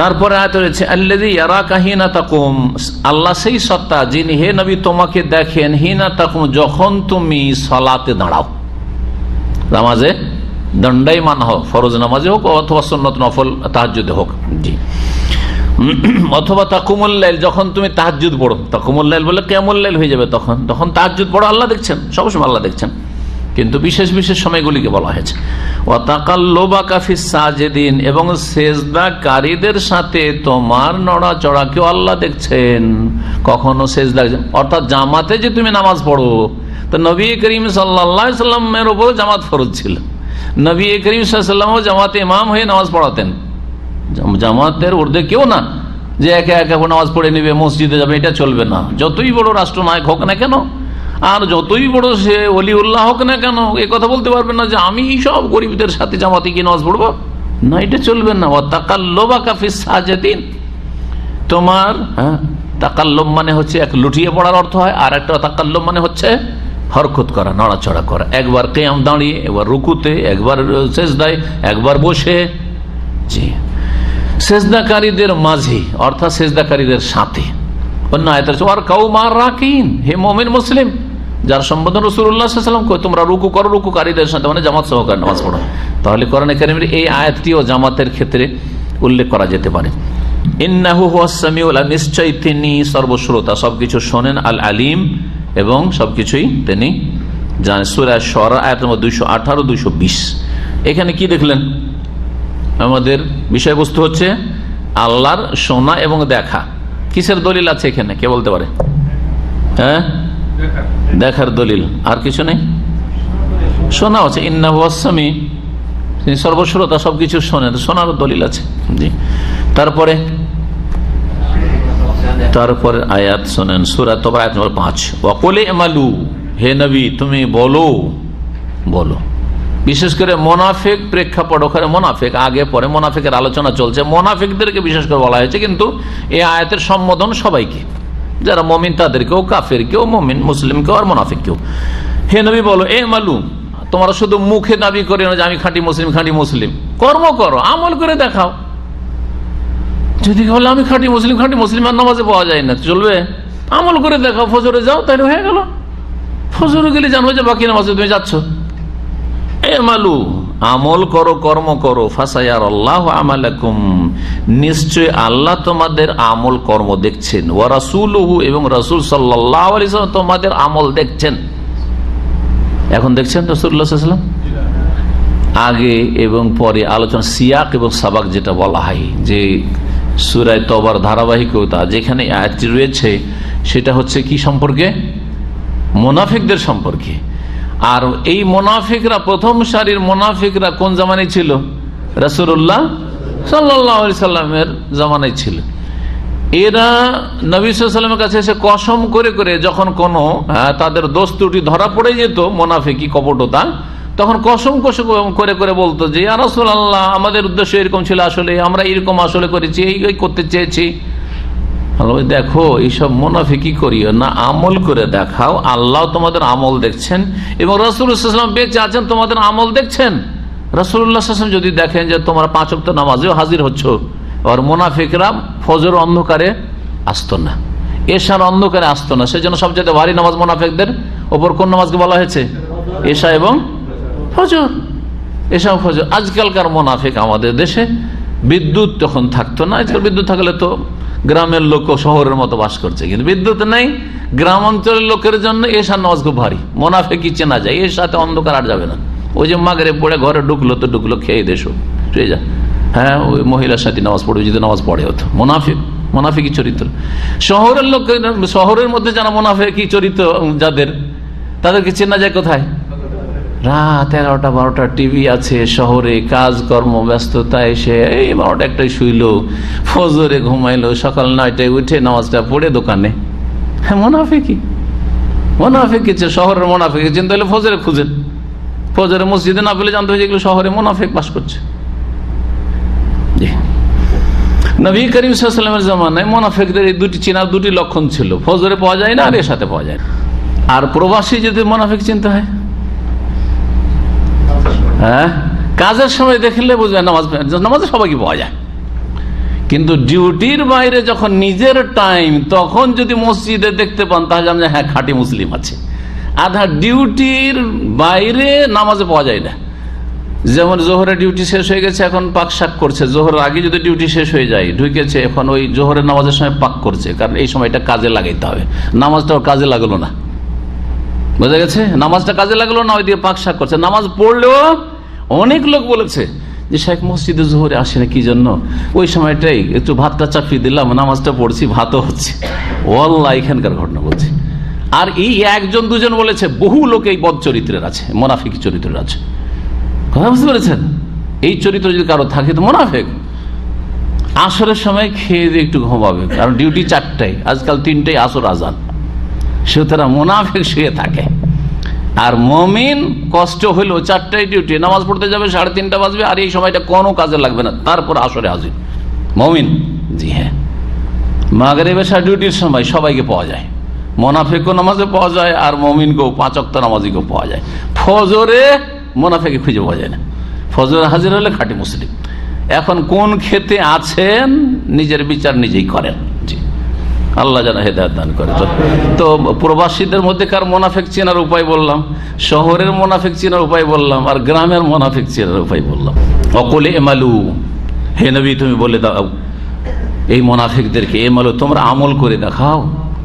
তারপরে আয়াত রয়েছে আল্লাযী ইয়ারাকা হিনা তাকুম, আল্লাহ সেই সত্তা যিনি হে নবী তোমাকে দেখেন হিনা তাকুম, যখন তুমি সালাতে দাঁড়াও, নামাজে দণ্ডায়মান হোক, ফরজ নামাজে হোক অথবা সুন্নত নফল তাহাজ্জুদে হোক, জি, অথবা তাকুমুল লাইল, যখন তুমি তাহাজ্জুদ পড়ো। তাকুমুল লাইল বলে কিয়ামুল লাইল হয়ে যাবে, তখন তাহাজ্জুদ পড়ো, আল্লাহ দেখছেন, সবসময় আল্লাহ দেখছেন, কিন্তু বিশেষ বিশেষ সময়গুলিকে বলা হয়েছে। ওয়া তাকাল্লুবাকা ফিস সাজিদিন, এবং সেজদাকারীদের সাথে তোমার নড়াচড়াকেও আল্লাহ দেখছেন। কখনো সেজদা, অর্থাৎ জামাতে যে তুমি নামাজ পড়ো, তো নবী করিম সাল্লাল্লাহু আলাইহি সাল্লামের উপর জামাত ফরজ ছিল, নবী করিম সাল্লাল্লাহু আলাইহি ওয়াসাল্লাম জামাতে ইমাম হয়ে নামাজ পড়াতেন। জামাতের ঊর্ধ্বে কেউ না যে একা একা নামাজ পড়ে নেবে, মসজিদে যাবে, এটা চলবে না। যতই বড় রাষ্ট্রনায়ক হোক না কেন, আর যতই বড় সে ওলিউল্লাহ হোক না কেন, এ কথা বলতে পারবেন না যে আমি সব গরিবদের সাথে জামাতে গিয়ে নামাজ পড়বো, না, এটা চলবে না। ওয়া তাকাল্লুবাকা ফিস সাজিদিন, তোমার তাকাল্লুব মানে হচ্ছে এক লুটিয়ে পড়ার অর্থ হয়, আর একটা তাকাল্লুব মানে হচ্ছে হরকত করা, নড়াচড়া করা, একবার কিয়াম দাঁড়িয়ে, একবার রুকুতে, একবার সেজদায়, একবার বসে। জি, সেজদাকারীদের মাঝে, অর্থাৎ সেজদাকারীদের সাথে। অন্য আয়াত আছে আর কাউমা রাকিন, হে মুমিন মুসলিম, যার সম্বোধন রাসূলুল্লাহ সাল্লাল্লাহু আলাইহি ওয়াসাল্লাম, তোমরা রুকু করো, রুকুকারীদের সাথে, মানে জামাত সহকারে নামাজ পড়ো। তাহলে কোরআনে কারীমের এই আয়াতটিও জামাতের ক্ষেত্রে উল্লেখ করা যেতে পারে। ইন্নাহু হুয়াস সামিউল আলিম, নিশ্চয় তিনি সর্বশ্রোতা, সবকিছু শোনেন, আল আলিম, এবং সবকিছুই তিনি জানেন। সূরা শুআরা আয়াত নম্বর 218 220। এখানে কি দেখলেন? আমাদের বিষয়বস্তু হচ্ছে আল্লাহর শোনা এবং দেখা। কিসের দলিল আছে এখানে, কে বলতে পারে? হ্যাঁ, দেখার দলিল, আর কিছু নেই। শোনা হচ্ছে ইন্নাহু হুয়াস সামি, তিনি সর্বশ্রোতা, সবকিছু শোনেন, শোনার দলিল আছে। জি, তারপরে আয়াত শোনেন, সূরা তওবা আয়াত নম্বর 5। ওয়া কুল আমালু, হে নবী তুমি বলো, বিশেষ করে মোনাফিক প্রেক্ষাপট, ওখানে মোনাফিক আগে পরে মোনাফিকের আলোচনা চলছে, মোনাফিকদেরকে বিশেষ করে বলা হয়েছে, কিন্তু এই আয়াতের সম্বোধন সবাইকে, যারা মুমিন তাদেরকেও, কাফেরকেও, মুমিন মুসলিমকেও আর মোনাফিককেও। হে নবী বলো, এ মালু, তোমরা শুধু মুখে দাবি করি না যে আমি খাঁটি মুসলিম, কর্ম করো, আমল করে দেখাও। যদি বলে আমি খাঁটি মুসলিম আর নামাজে পাওয়া যায় না, চলবে? আমল করে দেখাও, ফজরে যাও, তাহলে হয়ে গেল। ফজরে গেলে জানো যে বাকি নামাজে তুমি যাচ্ছ। এ মালু, আমল করো, কর্ম করো, ফাসায়ারাল্লাহু আমালাকুম, নিশ্চয় আল্লাহ তোমাদের আমল কর্ম দেখছেন, ওয়া রাসূলুহু, এবং রাসূল সাল্লাল্লাহু আলাইহি ওয়াসাল্লাম তোমাদের আমল দেখছেন। এখন দেখছেন রাসূলুল্লাহ সাল্লাল্লাহু আলাইহি ওয়াসাল্লাম। আগে এবং পরে আলোচনা, সিয়াক এবং সাবাক যেটা বলা হয়, যে সূরা তওবার ধারাবাহিকতা যেখানে আয়াতটি রয়েছে, সেটা হচ্ছে কি সম্পর্কে? মুনাফিকদের সম্পর্কে। আর এই মুনাফিকরা, প্রথম সারির মুনাফিকরা কোন জামানায় ছিল? রাসূলুল্লাহ সাল্লাল্লাহু আলাইহি সাল্লামের জামানায় ছিল। এরা নবী সাল্লাল্লাহু আলাইহি ওয়াসাল্লামের কাছে এসে কসম করে করে যখন কোনো তাদের দোষ ত্রুটি ধরা পড়ে যেত, মুনাফিকি কপটতা, তখন কসম কসম করে করে বলতো যে ইয়া রাসূলুল্লাহ, আমাদের উদ্দেশ্য এরকম ছিল, আসলে আমরা এরকম আসলে করেছি, এই করতে চেয়েছি। দেখো, এইসব মুনাফিকি করিও না, আমল করে দেখাও। আল্লাহ তোমাদের আমল দেখছেন এবং রাসূলুল্লাহ সাল্লাল্লাহু আলাইহি ওয়াসাল্লাম বেঁচে আছেন, তোমাদের আমল দেখছেন। রাসূলুল্লাহ সাল্লাল্লাহু আলাইহি ওয়াসাল্লাম যদি দেখেন যে তোমরা 5 ওয়াক্ত নামাজেও হাজির হচ্ছ, আর মুনাফিকরা ফজর অন্ধকারে আসতো না, এশার অন্ধকারে আসতো না, সেজন্য সবচেয়ে ভারী নামাজ মুনাফিকদের ওপর কোন নামাজকে বলা হয়েছে? এশা এবং ফজর। এশা এবং ফজর। আজকালকার মুনাফিক আমাদের দেশে বিদ্যুৎ তখন থাকতো না, আজকাল বিদ্যুৎ থাকলে তো গ্রামের লোক শহরের মতো বাস করছে, কিন্তু বিদ্যুৎ নেই, গ্রাম অঞ্চলের লোকের জন্য এশার নামাজ খুব ভারী, মুনাফিকই চেনা যায়। এর সাথে অন্ধকার আর যাবে না। ওই যে মাগরিব পড়ে ঘরে ঢুকলো তো ঢুকলো, খেয়ে দেশো শুয়ে যা, হ্যাঁ ওই মহিলার সাথে নামাজ পড়বে, যদি নামাজ পড়ে হতো। মুনাফিকি চরিত্র। শহরের লোক, শহরের মধ্যে যারা মুনাফিকি চরিত্র যাদের, তাদেরকে চেনা যায় কোথায়? রাত 11টা 12টা টিভি আছে শহরে, কাজকর্ম ব্যস্ততায় এসে এই 12টা 1টায় শুইলো, ফজরে ঘুমাইলো, সকাল 9টায় উঠে নামাজটা পড়ে দোকানে। হ্যাঁ, মুনাফিকি শহরের মুনাফিক চিন্তা হলে ফজরে খুঁজেন, ফজরে মসজিদে না পেলে জানতে হবে যেগুলো শহরে মুনাফিক বাস করছে। নবী করিম সাল্লাল্লাহু আলাইহি ওয়াসাল্লামের জামানায় মুনাফিকদের এই চেনার দুটি লক্ষণ ছিল, ফজরে পাওয়া যায় না আর এর সাথে পাওয়া যায় না। আর প্রবাসী যদি মুনাফিক চিন্তা হয়, হ্যাঁ, কাজের সময় দেখলে বুঝবে নামাজে সবাইকে পাওয়া যায়, কিন্তু ডিউটির বাইরে যখন নিজের টাইম, তখন যদি মসজিদে দেখতে পান তাহলে আমরা হ্যাঁ খাঁটি মুসলিম আছে। আধা ডিউটির বাইরে নামাজে পাওয়া যায় না। যেমন জোহরের ডিউটি শেষ হয়ে গেছে, এখন পাক শাক করছে, জোহরের আগে যদি ডিউটি শেষ হয়ে যায়, ঢুকেছে, এখন ওই জোহরের নামাজের সময় পাক করছে, কারণ এই সময়টা কাজে লাগাইতে হবে। নামাজটাও কাজে লাগলো না, বোঝা গেছে? নামাজটা কাজে লাগলো না, ওই দিয়ে পাক শাক করছে। নামাজ পড়লেও অনেক লোক বলেছে যে শেখ মসজিদে জোহরে আসে না, কি জন্য? ওই সময়টাই একটু ভাতটা চাপিয়ে দিলাম, নামাজটা পড়ছি, ভাতও হচ্ছে। ওয়াল্লাহ, এখানকার ঘটনা বলছি। আর এই 1 2 বলেছে, বহু লোক এই বদ চরিত্রের আছে, মুনাফিক চরিত্রের আছে। কথা বুঝতে পেরেছেন? এই চরিত্র যদি কারো থাকে তো মুনাফিক। আসরের সময় খেয়ে দিয়ে একটু ঘুমাবে, কারণ ডিউটি 4টায়, আজকাল 3টায় আসর আজান, সুতরাং মুনাফিক শুয়ে থাকে। আর মুমিন কষ্ট হইলো 4টায় ডিউটি, নামাজ পড়তে যাবে 3:30 বাজবে, আর এই সময়টা কোনো কাজে লাগবে না, তারপর আসরে হাজির মুমিন। জি হ্যাঁ, মাগরিব এশা ডিউটির সময় সবাইকে পাওয়া যায়, মুনাফিকও নামাজে পাওয়া যায়, আর মুমিনকেও 5 ওয়াক্ত নামাজিকেও পাওয়া যায়। ফজরে মুনাফিকে খুঁজে পাওয়া যায় না, ফজরে হাজির হলে খাঁটি মুসলিম। এখন কোন ক্ষেতে আছেন নিজের বিচার নিজেই করেন। জি, আল্লাহ যেন হেদায়েত দান করে। তো প্রবাসীদের মধ্যেকার মুনাফিক চেনার উপায় বললাম, শহরের মুনাফিক চেনার উপায় বললাম, আর গ্রামের মুনাফিক চেনার উপায় বললাম। অকলে এমালু, হে নবী তুমি বলে দাও এই মুনাফিকদেরকে, এমালু তোমরা আমল করে দেখাও,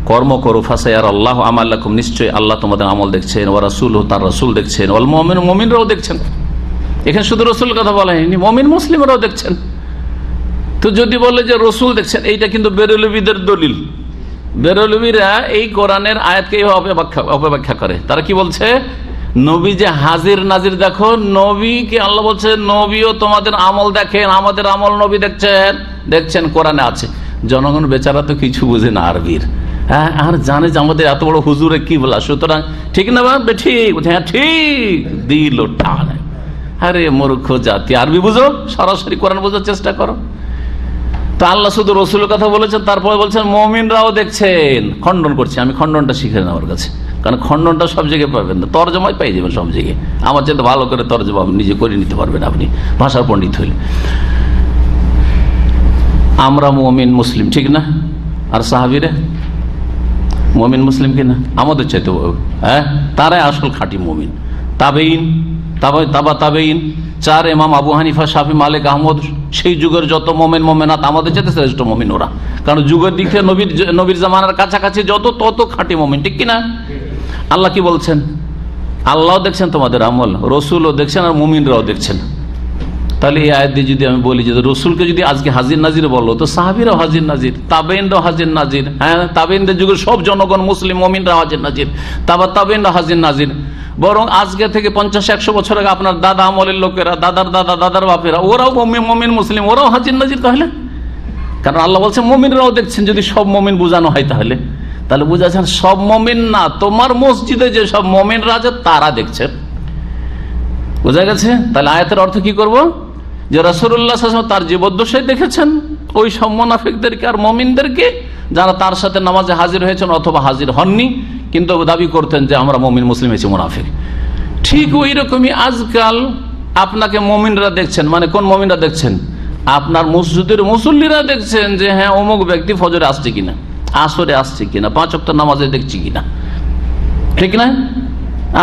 কর্ম করো, ফাসায়ার আল্লাহ আমালাকুম, নিশ্চয়ই আল্লাহ তোমাদের আমল দেখছেন, ওয়া রাসূলুহু, তার রাসূল দেখছেন, ওয়াল মুমিনুন, মুমিনরাও দেখছেন। এখানে শুধু রাসূল কথা বলা হয়নি, মুমিন মুসলিমরাও দেখছেন। তো যদি বলে যে রাসূল দেখছেন, এইটা কিন্তু বেরেলভীদের দলিল। বেরেলভীরা এই কোরআনের আয়াতকে অপব্যাখ্যা করে। তারা কি বলছে? নবী যে হাজির নাজির, দেখো নবীকে আল্লাহ বলছে নবীও তোমাদের আমল দেখেন, আমাদের আমল নবী দেখছেন কোরআনে আছে। জনগণ বেচারা তো কিছু বুঝে না আরবির, হ্যাঁ, আর জানে যে আমাদের এত বড় হুজুরে কি বলা, সুতরাং ঠিক না ভাববে, ঠিক হ্যাঁ ঠিক দিল টান। আরে মূর্খ জাতি, আরবি বুঝো, সরাসরি কোরআন বোঝার চেষ্টা করো। তো আল্লাহ শুধু রসুলের কথা বলেছেন, তারপরে বলছেন মুমিনরাও দেখছেন। খণ্ডন করছি আমি, খণ্ডনটা শিখে নেন আমার কাছে, কারণ খণ্ডনটা সব জায়গায় পাবেন না, তর্জমায় পাই যাবেন সব জায়গায়। আমার চেয়ে ভালো করে তর্জমা নিজে করে নিতে পারবেন আপনি, ভাষার পণ্ডিত হইলে। আমরা মুমিন মুসলিম, ঠিক না? আর সাহাবীরা মুমিন মুসলিম কিনা? আমাদের চাইতে, হ্যাঁ, তারাই আসল খাঁটি মুমিন। তাবেইন, তাবেইন, 4 ইমাম আবু হানিফা, শাফি, মালিক, আহমদ, সেই যুগের যত মোমেন মোমেনাত আমাদের চাইতে শ্রেষ্ঠ মুমিন ওরা, কারণ যুগের দিক থেকে নবীর জামানার কাছাকাছি যত, তত খাঁটি মুমিন, ঠিক কিনা? আল্লাহ কি বলছেন? আল্লাহ দেখছেন তোমাদের আমল, রসুলও দেখছেন, আর মুমিনরাও দেখছেন। তাহলে এই আয়াত দিয়ে যদি আমি বলি যে রসুলকে যদি আজকে হাজির নাজির বলো, তো সাহাবীরাও হাজির নাজির, তাবেইনরাও হাজির নাজির, হ্যাঁ, তাবেইনদের যুগের সব জনগণ মুসলিম, মুমিনরাও হাজির নাজির, তাবেইনরাও হাজির নাজির। বরং আজকে থেকে 50-100 বছর আগে আপনার দাদা আমলের লোকেরা, দাদার দাদা, দাদার বাপেরা, ওরাও মুমিন মুসলিম, ওরাও হাজির নাজির। তাহলে কারণ আল্লাহ বলছে মুমিনরাও দেখছেন। যদি সব মুমিন বোঝানো হয় তাহলে বোঝা যাচ্ছে সব মুমিন না, তোমার মসজিদে যে সব মুমিনরা আছে তারা দেখছেন। বোঝা গেছে? তাহলে আয়াতের অর্থ কি করব? যে রাসূলুল্লাহ সাল্লাল্লাহু আলাইহি ওয়াসাল্লাম তার জীবদ্দশায় দেখেছেন ওই সব মুনাফিকদেরকে আর মুমিনদেরকে, যারা তার সাথে নামাজে হাজির হয়েছেন অথবা হাজির হননি কিন্তু দাবি করতেন যে আমরা মুমিন, মুসলিম হয়েছি মুনাফিক। ঠিক ওই রকমই আজকাল আপনাকে মুমিনরা দেখছেন। মানে কোন মুমিনরা দেখছেন? আপনার মসজিদের মুসল্লিরা দেখছেন যে হ্যাঁ অমুক ব্যক্তি ফজরে আসছে কিনা, আসরে আসছে কিনা, 5 ওয়াক্ত নামাজে দেখছি কিনা। ঠিক না?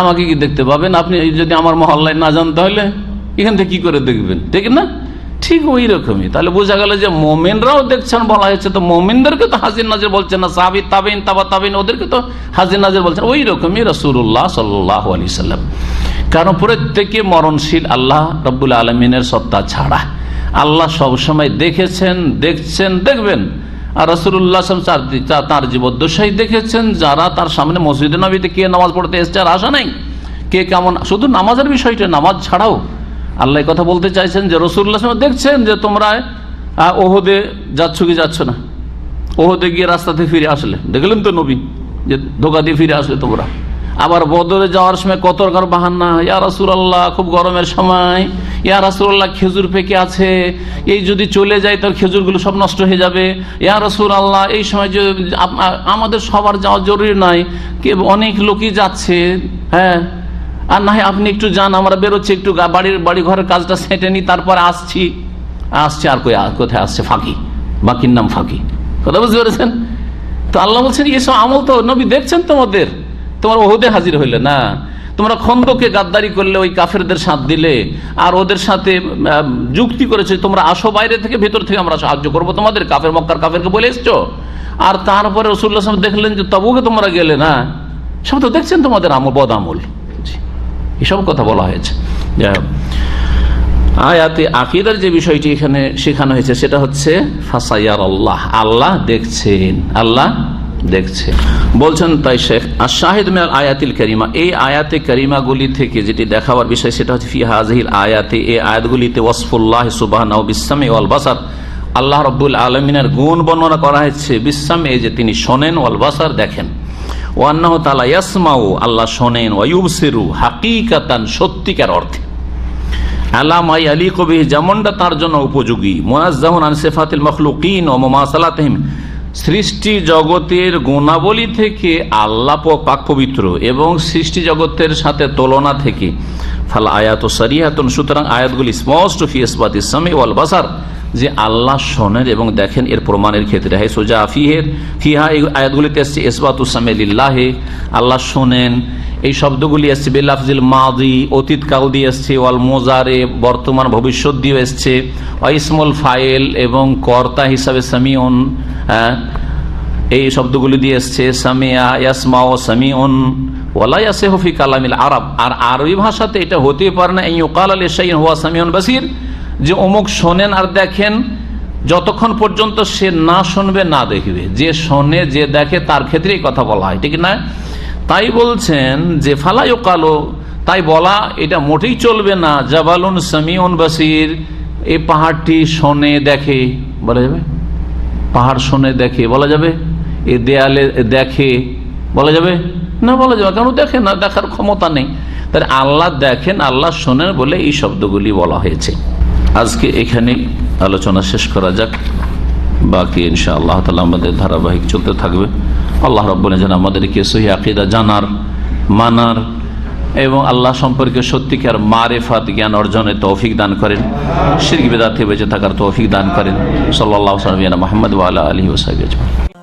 আমাকে কি দেখতে পাবেন? আপনি যদি আমার মহল্লায় না যান তাহলে এখান থেকে কি করে দেখবেন? ঠিক না? ঠিক ওই রকমই। তাহলে বোঝা গেল যে মুমিনরাও দেখছেন বলা হয়েছে, তো মুমিনদেরকে তো হাজির নাজির বলছেন না, সাহাবী তাবেঈন তাবা তাবেঈন ওদেরকে তো হাজির নাজির বলছেন। ওই রকমই রাসূলুল্লাহ সাল্লাল্লাহু আলাইহি সাল্লাম। কারণ প্রত্যেকে মরণশীল আল্লাহ রাব্বুল আলামিনের সত্তা ছাড়া। আল্লাহ সবসময় দেখেছেন, দেখছেন, দেখবেন। আর রাসূলুল্লাহ সাল্লাল্লাহু আলাইহি ওয়াসাল্লাম তার জীবদ্দশায় দেখেছেন যারা তার সামনে মসজিদে নববীতে কে নামাজ পড়তে এসেছে আর আসা নাই, কে কেমন। শুধু নামাজের বিষয়টা, নামাজ ছাড়াও আল্লাহ কথা বলতে চাইছেন যে রাসূলুল্লাহ সাল্লাল্লাহু আলাইহি ওয়াসাল্লাম দেখছেন যে তোমরা ওহদে যাচ্ছ কি যাচ্ছ না। ওহদে গিয়ে রাস্তা থেকে ফিরে আসলে দেখলেন তো নবী যে ধোঁকা দিয়ে ফিরে আসলে তোমরা। আবার বদরে যাওয়ার সময় কত রকম বাহান্না, ইয়া রাসূলুল্লাহ খুব গরমের সময়, ইয়া রাসূলুল্লাহ খেজুর পেকে আছে, এই যদি চলে যায় তার খেজুরগুলো সব নষ্ট হয়ে যাবে, ইয়া রাসূলুল্লাহ এই সময় যে আমাদের সবার যাওয়া জরুরি নয়, অনেক লোকই যাচ্ছে, হ্যাঁ আর না হয় আপনি একটু যান, আমরা বেরোচ্ছি একটু বাড়ি ঘরের কাজটা সেটে নি, তারপরে আসছি। আর কোথায় আসছে? ফাঁকি, বাকির নাম ফাঁকি। কথা বুঝতে পেরেছেন? তো আল্লাহ বলছেন এসব আমল তো নবী দেখছেন তোমাদের, তোমার ওহুদে হাজির হইলে না, তোমরা খন্দকে গাদ্দারি করলে, ওই কাফেরদের সাথ দিলে আর ওদের সাথে যুক্তি করেছে, তোমরা আসো বাইরে থেকে, ভেতর থেকে আমরা সাহায্য করবো তোমাদের, কাফের মক্কার কাফেরকে বলে এসছো। আর তারপরে রাসূলুল্লাহ সাল্লাল্লাহু আলাইহি ওয়াসাল্লাম দেখলেন যে তবুকে তোমরা গেলে না, সব তো দেখছেন তোমাদের বদ আমল। এসব কথা বলা হয়েছে। আয়াতে আকীদার যে বিষয়টি এখানে শেখানো হয়েছে সেটা হচ্ছে ফাসায়ার আল্লাহ, আল্লাহ দেখছেন, আল্লাহ দেখছেন বলছেন। তাই শেখ আশ-শাহিদ মিনাল আয়াতিল কারিমা, এই আয়াতে কারিমাগুলি থেকে যেটি দেখাবার বিষয় সেটা হচ্ছে ফি হাযিহিল আয়াতে, এই আয়াতগুলিতে ওয়াসফুল্লাহ সুবহানাহু বিস-সামি ওয়াল বাসার, আল্লাহ রাব্বুল আলামিনের গুণ বর্ণনা করা হয়েছে। বিস-সামি যে তিনি শোনেন, ওয়াল বাসার দেখেন, ওয়া আন্নাহু তাআলা ইয়াসমাউ আল্লাহ শোনেন, ওয়া ইউবসিরু হাকিকাতান সত্যিকার অর্থে, আলা মা ইয়ালিকু বিহি যেমনটা তার জন্য উপযোগী, মুনাজ্জাহুন আন সিফাতিল মাখলুকিন ওয়া মুমাসালাতিহিম সৃষ্টি জগতের গুণাবলী থেকে আল্লাহ পাক পবিত্র এবং সৃষ্টি জগতের সাথে তুলনা থেকে। ফাল আয়াতু সারিহাতুন, সুতরাং আয়াতগুলি স্পষ্ট ফি ইসবাতিস সামি ওয়াল বাসার, যে আল্লাহ শোনেন এবং দেখেন এর প্রমাণের ক্ষেত্রে। হে সুজা ফিহা এই আয়াতগুলিতে এসছে ইসবাতুস সামি লিল্লাহি, আল্লাহ শোনেন। এই শব্দগুলি এসছে বিলাফজিল মাদি, অতীতকাল দিয়ে এসছে, ওয়াল মুজারে বর্তমান ভবিষ্যৎ দিয়ে এসছে, ইসমুল ফাইল এবং কর্তা হিসাবে সামিউন, এই শব্দগুলি দিয়ে এসছে। সামিয়া ইয়াসমাউ সামিউন ওয়ালা ইয়াসিহু ফি কালামিল আরব, আর আরবি ভাষাতে এটা হতে পারে না ইউকাল লিশাইইন হুয়া সামিউন বাসির, যে অমুক শোনেন আর দেখেন, যতক্ষণ পর্যন্ত সে না শুনবে না দেখবে। যে শোনে যে দেখে তার ক্ষেত্রেই কথা বলা হয়, ঠিক না? তাই বলছেন যে ফালা ইউকালু, তাই বলা এটা মোটেই চলবে না জাবালুন সামিউন বাসির, এই পাহাড়টি শোনে দেখে বলা যাবে? পাহাড় শোনে দেখে বলা যাবে? এ দেয়ালে দেখে বলা যাবে না? বলা যাবে, কারণ দেখে না, দেখার ক্ষমতা নেই। তাই আল্লাহ দেখেন, আল্লাহ শোনেন বলে এই শব্দগুলি বলা হয়েছে। আজকে এখানে আলোচনা শেষ করা যাক, বাকি ইনশাআল্লাহ তাআলা আমাদের ধারাবাহিক চলতে থাকবে। আল্লাহ রাব্বুল আলামিন আমাদেরকে সহিহ আকীদা জানার, মানার এবং আল্লাহ সম্পর্কে সত্যিকার মারিফাত জ্ঞান অর্জনের তৌফিক দান করেন, শিরক বিদআত থেকে বেঁচে থাকার তৌফিক দান করেন। সাল্লাল্লাহু আলাইহি ওয়া সাল্লাম মুহাম্মদ ওয়া আলা আলিহি ওয়া সাহবিহি আজমাইন।